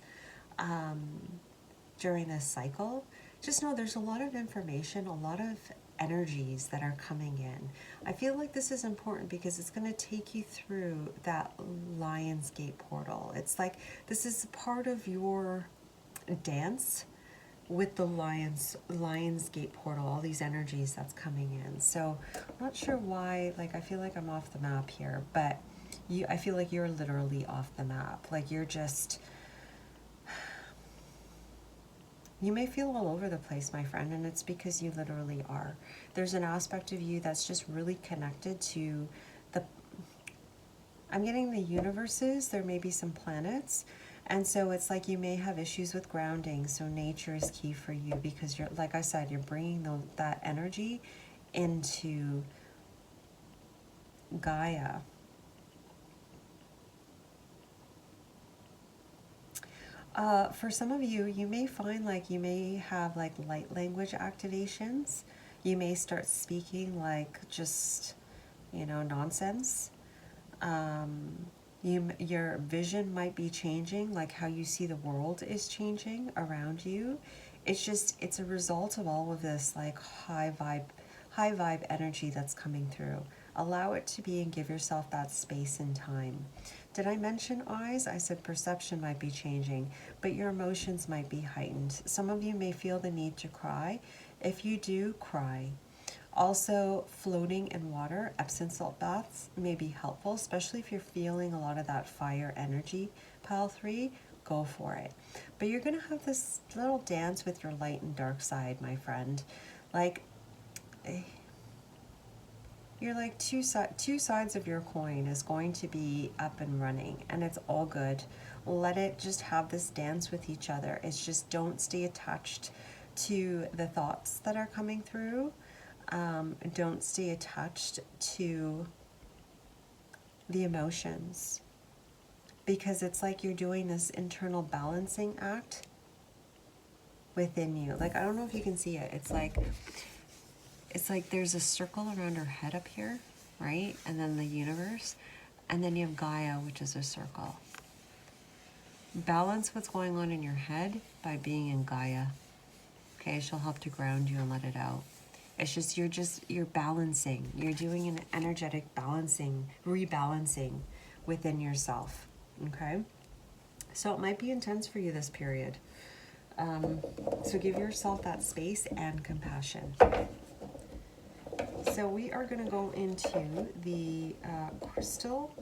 during this cycle. Just know there's a lot of information, a lot of energies that are coming in. I feel like this is important because it's going to take you through that Lionsgate portal. It's like this is part of your dance with the Lionsgate portal, all these energies that's coming in. So I'm not sure why, like, I feel like I'm off the map here, but I feel like you're literally off the map. Like you're just, you may feel all over the place, my friend, and it's because you literally are. There's an aspect of you that's just really connected to I'm getting the universes, there may be some planets, and so it's like you may have issues with grounding, so nature is key for you because you're, like I said, you're bringing that energy into Gaia. For some of you, you may find like you may have like light language activations. You may start speaking like just, you know, nonsense. Your vision might be changing, like how you see the world is changing around you. It's a result of all of this like high vibe energy that's coming through. Allow it to be and give yourself that space and time. Did I mention eyes? I said perception might be changing, but your emotions might be heightened. Some of you may feel the need to cry. If you do, cry. Also, floating in water, Epsom salt baths may be helpful, especially if you're feeling a lot of that fire energy, pile 3, go for it. But you're going to have this little dance with your light and dark side, my friend. Like, you're like two sides of your coin is going to be up and running, and it's all good. Let it just have this dance with each other. It's just don't stay attached to the thoughts that are coming through. Don't stay attached to the emotions, because it's like you're doing this internal balancing act within you. Like, I don't know if you can see it. It's like there's a circle around her head up here, right? And then the universe. And then you have Gaia, which is a circle. Balance what's going on in your head by being in Gaia. Okay, she'll help to ground you and let it out. It's just, you're balancing. You're doing an energetic balancing, rebalancing within yourself. Okay? So it might be intense for you this period. So give yourself that space and compassion. So we are going to go into the crystal.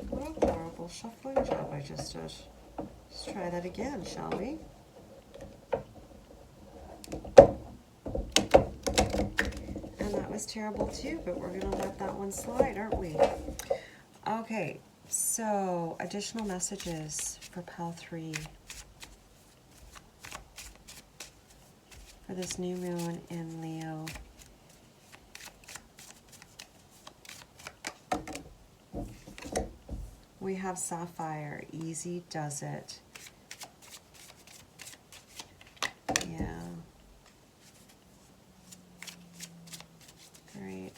What a horrible shuffling job I just did. Let's try that again, shall we? And that was terrible too, but we're going to let that one slide, aren't we? Okay, so additional messages for Pal 3. For this new moon in Leo. We have Sapphire, easy does it. Yeah. Great.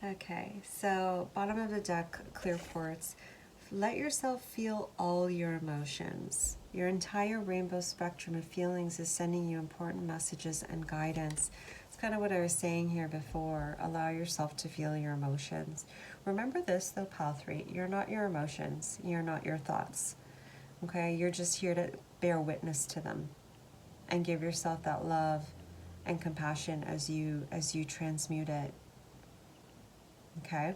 Okay, so bottom of the deck, clear quartz. Let yourself feel all your emotions. Your entire rainbow spectrum of feelings is sending you important messages and guidance. It's kind of what I was saying here before. Allow yourself to feel your emotions. Remember this though, Pal 3, you're not your emotions. You're not your thoughts. Okay, you're just here to bear witness to them and give yourself that love and compassion as you transmute it. Okay.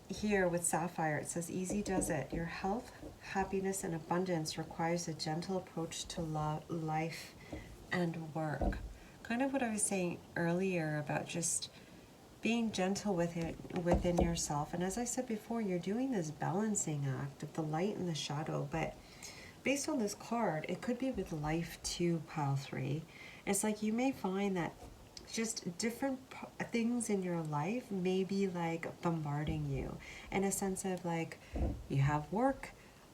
Here with Sapphire, it says, easy does it. Your health, happiness, and abundance requires a gentle approach to life and work. Kind of what I was saying earlier about just being gentle with it within yourself. And as I said before, you're doing this balancing act of the light and the shadow. But based on this card, it could be with life too, Pal 3. It's like you may find that just different things in your life may be like bombarding you in a sense of like you have work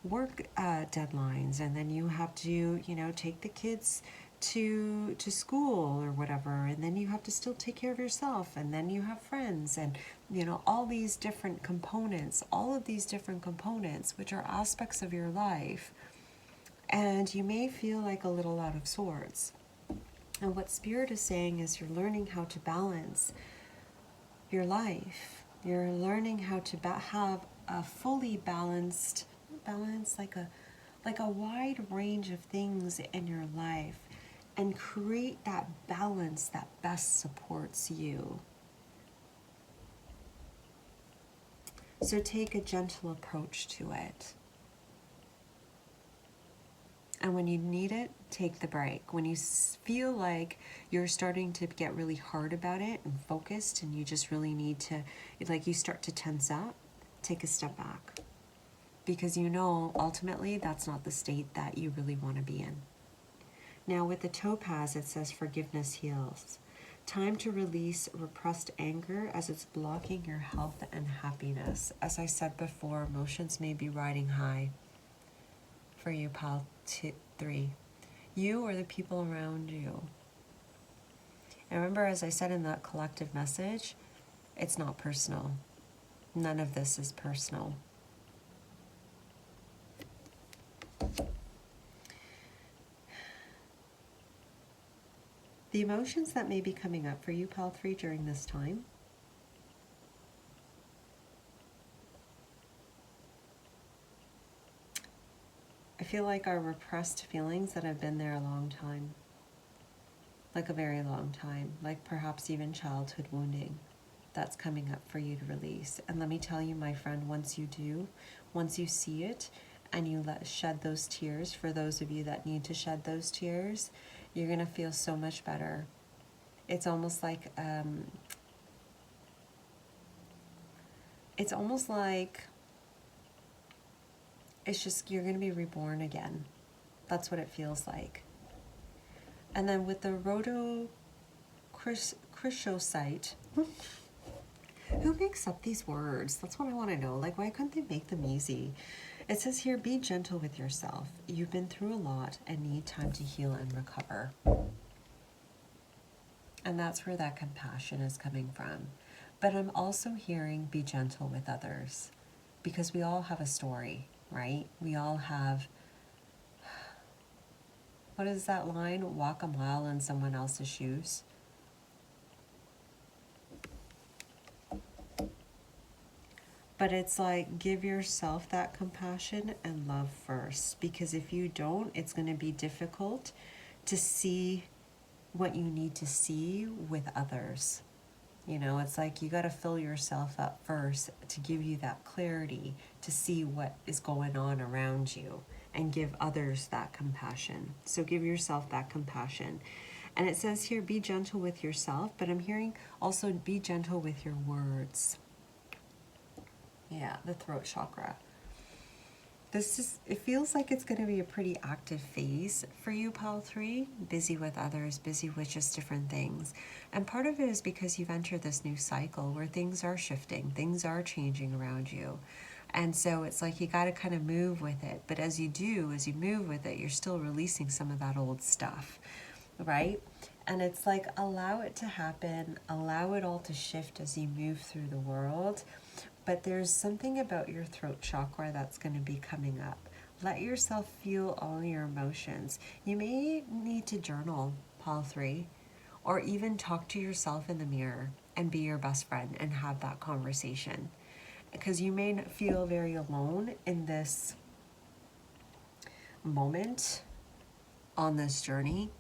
deadlines, and then you have to, you know, take the kids to school or whatever, and then you have to still take care of yourself, and then you have friends, and you know, all these different components, all of these different components which are aspects of your life, and you may feel like a little out of sorts. And what Spirit is saying is you're learning how to balance your life. You're learning how to have a fully balanced, like a wide range of things in your life, and create that balance that best supports you. So take a gentle approach to it. And when you need it, take the break. When you feel like you're starting to get really hard about it and focused, and you just really need to, like you start to tense up, take a step back. Because you know, ultimately, that's not the state that you really want to be in. Now with the topaz, it says forgiveness heals. Time to release repressed anger as it's blocking your health and happiness. As I said before, emotions may be riding high for you, Pal 3. You or the people around you. And remember, as I said in that collective message, it's not personal. None of this is personal. The emotions that may be coming up for you, Pal 3, during this time. I feel like are repressed feelings that have been there a long time. Like a very long time. Like perhaps even childhood wounding. That's coming up for you to release. And let me tell you, my friend, once you do, once you see it, and you shed those tears, for those of you that need to shed those tears, you're going to feel so much better. It's almost like, it's just, you're going to be reborn again. That's what it feels like. And then with the rhodochrosite, who makes up these words? That's what I want to know. Like, why couldn't they make them easy? It says here, be gentle with yourself. You've been through a lot and need time to heal and recover. And that's where that compassion is coming from. But I'm also hearing be gentle with others, because we all have a story, right? We all have, what is that line? Walk a mile in someone else's shoes. But it's like, give yourself that compassion and love first, because if you don't, it's going to be difficult to see what you need to see with others. You know, it's like you got to fill yourself up first to give you that clarity to see what is going on around you and give others that compassion. So give yourself that compassion. And it says here, be gentle with yourself, but I'm hearing also be gentle with your words. Yeah, the throat chakra. It feels like it's going to be a pretty active phase for you, Pile 3. Busy with others, busy with just different things. And part of it is because you've entered this new cycle where things are shifting, things are changing around you. And so it's like you got to kind of move with it. But as you move with it, you're still releasing some of that old stuff, right? And it's like, allow it to happen, allow it all to shift as you move through the world. But there's something about your throat chakra that's going to be coming up. Let yourself feel all your emotions. You may need to journal, Pile 3, or even talk to yourself in the mirror and be your best friend and have that conversation. Because you may feel very alone in this moment on this journey.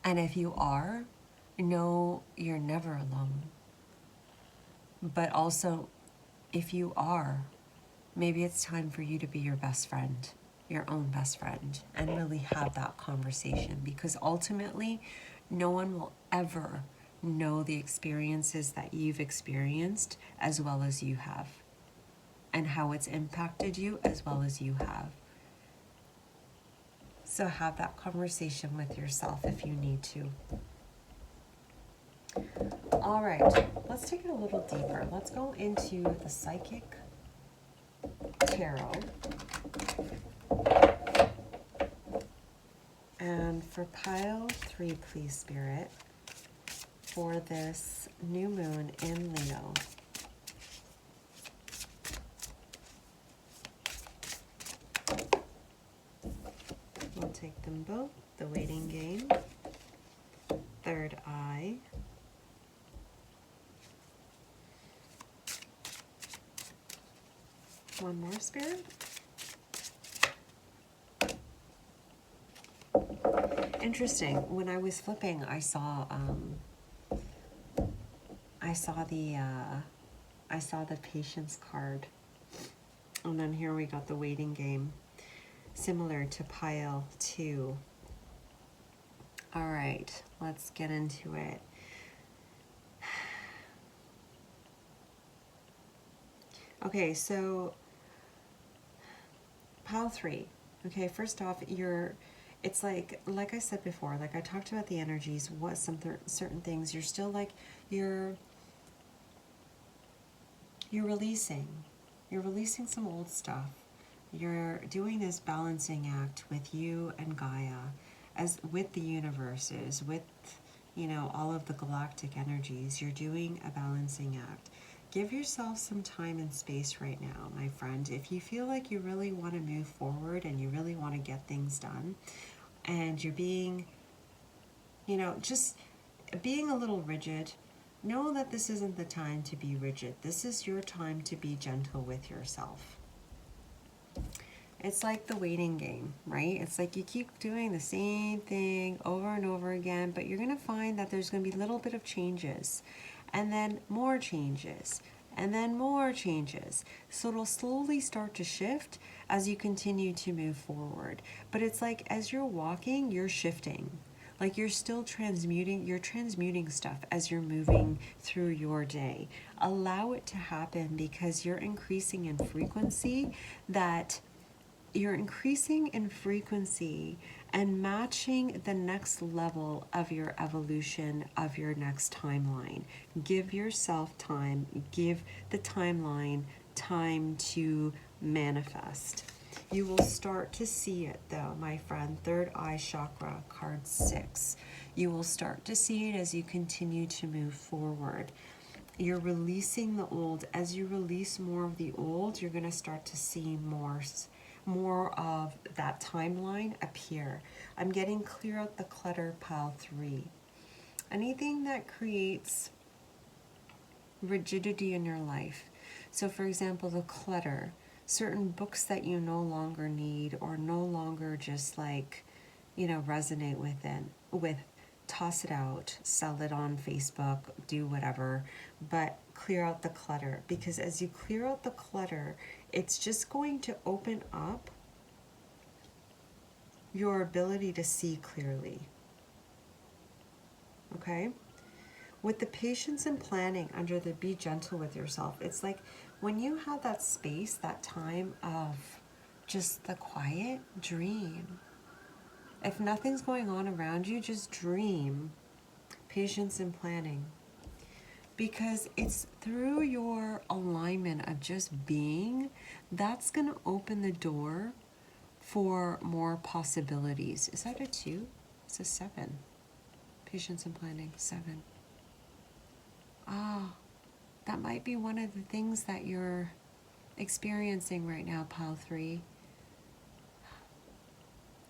And if you are, know you're never alone. But also, if you are, maybe it's time for you to be your best friend, your own best friend, and really have that conversation, because ultimately, no one will ever know the experiences that you've experienced as well as you have, and how it's impacted you as well as you have. So have that conversation with yourself if you need to. All right, let's take it a little deeper. Let's go into the psychic tarot. And for Pile 3, please, Spirit, for this new moon in Leo. We'll take them both. The waiting game, third eye, one more, Spirit. Interesting. When I was flipping, I saw the patience card, and then here we got the waiting game, similar to Pile 2. All right, let's get into it. Okay, so Pile 3. Okay, first off, it's like I said before, like I talked about the energies, what certain things, you're still like, you're releasing some old stuff. You're doing this balancing act with you and Gaia, as with the universes, with, you know, all of the galactic energies. You're doing a balancing act. Give yourself some time and space right now, my friend. If you feel like you really want to move forward and you really want to get things done, and you're being, you know, just being a little rigid, know that this isn't the time to be rigid. This is your time to be gentle with yourself. It's like the waiting game, right? It's like you keep doing the same thing over and over again, but you're going to find that there's going to be a little bit of changes, and then more changes, and then more changes. So it'll slowly start to shift as you continue to move forward. But it's like as you're walking, you're shifting. Like you're still transmuting stuff as you're moving through your day. Allow it to happen, because you're increasing in frequency, and matching the next level of your evolution, of your next timeline. Give yourself time, give the timeline time to manifest. You will start to see it though, my friend. Third eye chakra, card 6. You will start to see it as you continue to move forward. You're releasing the old. As you release more of the old, you're going to start to see more of that timeline appear. I'm getting clear out the clutter, pile 3. Anything that creates rigidity in your life. So for example, the clutter, certain books that you no longer need or no longer just like, resonate with, toss it out, sell it on Facebook, do whatever, but clear out the clutter. Because as you clear out the clutter, it's just going to open up your ability to see clearly. Okay? With the patience and planning under the be gentle with yourself, it's like when you have that space, that time of just the quiet, dream. If nothing's going on around you, just dream. Patience and planning. Because it's through your alignment of just being, that's going to open the door for more possibilities. Is that a 2? It's a 7. Patience and planning, 7. Ah, that might be one of the things that you're experiencing right now, pile 3.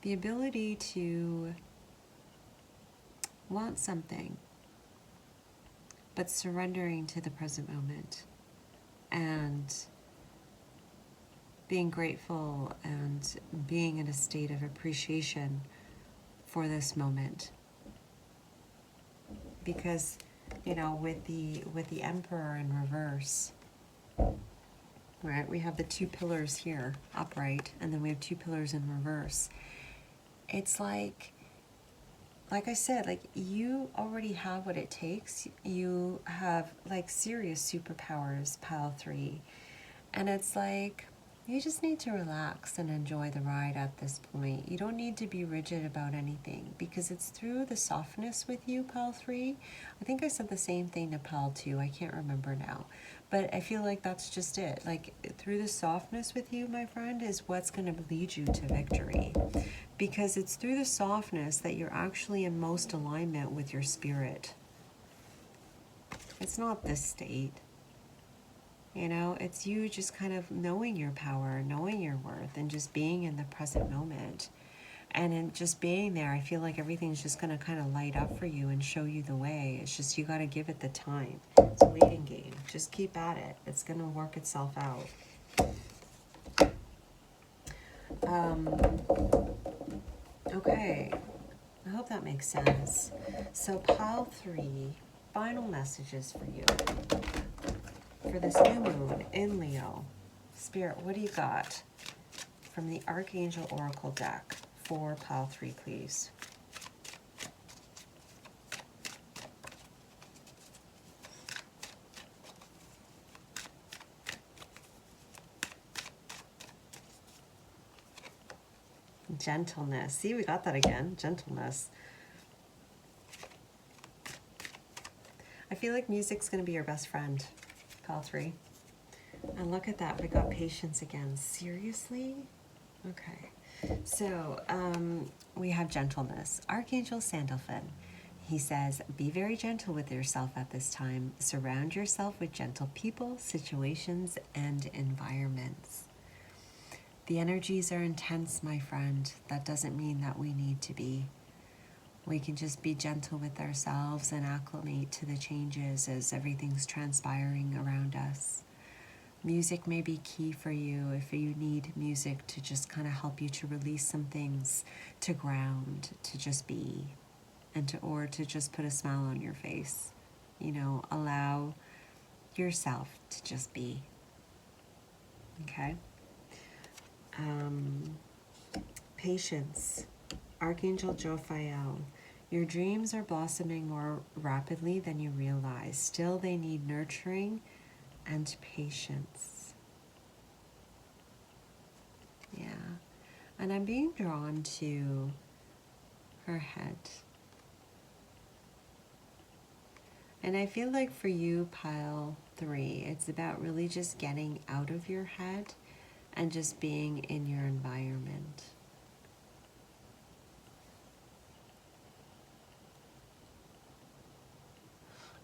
The ability to want something, but surrendering to the present moment and being grateful and being in a state of appreciation for this moment. Because with the Emperor in reverse, right? We have the 2 pillars here upright, and then we have 2 pillars in reverse. It's like I said, like you already have what it takes. You have like serious superpowers, pile 3, and it's like you just need to relax and enjoy the ride at this point. You don't need to be rigid about anything because it's through the softness with you, pile 3. I think I said the same thing to pile 2. I can't remember now. But I feel like that's just it. Like through the softness with you, my friend, is what's going to lead you to victory. Because it's through the softness that you're actually in most alignment with your spirit. It's not this state. It's you just kind of knowing your power, knowing your worth, and just being in the present moment. And in just being there, I feel like everything's just going to kind of light up for you and show you the way. It's just you got to give it the time. It's a waiting game. Just keep at it. It's going to work itself out. Okay. I hope that makes sense. So pile 3, final messages for you. For this new moon in Leo. Spirit, what do you got from the Archangel Oracle deck for pile 3, please? Gentleness. See, we got that again. Gentleness. I feel like music's going to be your best friend, pile 3. And look at that. We got patience again. Seriously? Okay. So, we have gentleness. Archangel Sandalphon. He says, be very gentle with yourself at this time. Surround yourself with gentle people, situations, and environments. The energies are intense, my friend. That doesn't mean that we need to be. We can just be gentle with ourselves and acclimate to the changes as everything's transpiring around us. Music may be key for you if you need music to just kind of help you to release some things, to ground, to just be, and or to just put a smile on your face. Allow yourself to just be. Okay? Patience. Archangel Jophiel. Your dreams are blossoming more rapidly than you realize. Still, they need nurturing and patience. Yeah. And I'm being drawn to her head. And I feel like for you, pile 3, it's about really just getting out of your head and just being in your environment.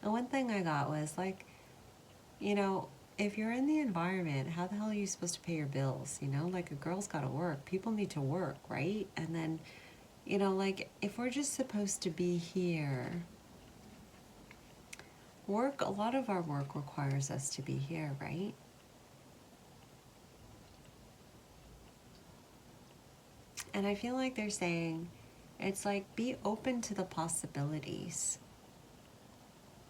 And one thing I got was like, you know, if you're in the environment, how the hell are you supposed to pay your bills? You know, like a girl's got to work. People need to work, right? And then, you know, like if we're just supposed to be here, work, a lot of our work requires us to be here, right? And I feel like they're saying, it's like be open to the possibilities.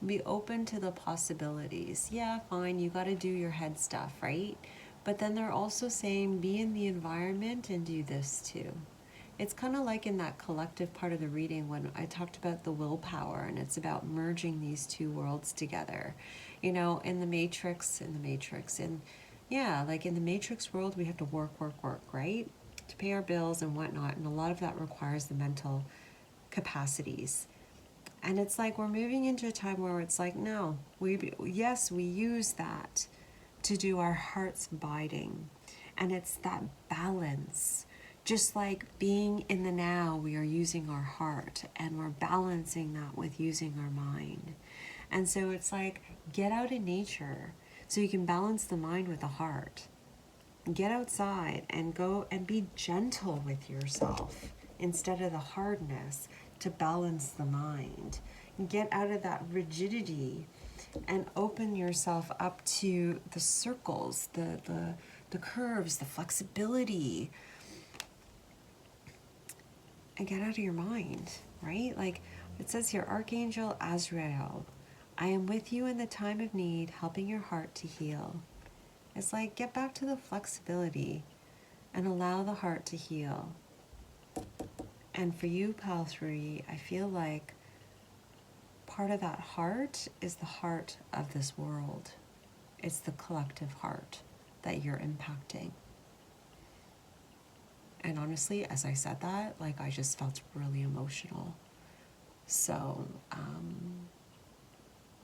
Be open to the possibilities. Yeah, fine, you got to do your head stuff, right? But then they're also saying be in the environment and do this too. It's kind of like in that collective part of the reading when I talked about the willpower, and it's about merging these two worlds together. You know, in the Matrix, and yeah, like in the Matrix world, we have to work, work, work, right? To pay our bills and whatnot. And a lot of that requires the mental capacities. And it's like we're moving into a time where it's like, no, yes, we use that to do our heart's abiding. And it's that balance. Just like being in the now, we are using our heart and we're balancing that with using our mind. And so it's like, get out in nature so you can balance the mind with the heart. Get outside and go and be gentle with yourself instead of the hardness to balance the mind. Get out of that rigidity and open yourself up to the circles, the curves, the flexibility, and get out of your mind, right? Like it says here, Archangel Azrael, I am with you in the time of need, helping your heart to heal. It's like get back to the flexibility and allow the heart to heal. And for you, Pal 3, I feel like part of that heart is the heart of this world. It's the collective heart that you're impacting. And honestly, as I said that, like I just felt really emotional. So,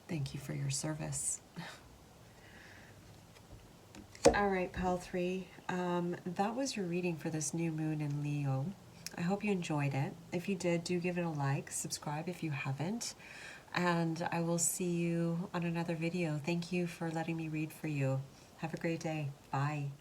thank you for your service. All right, Pal 3, that was your reading for this new moon in Leo. I hope you enjoyed it. If you did, do give it a like, subscribe if you haven't, and I will see you on another video. Thank you for letting me read for you. Have a great day. Bye.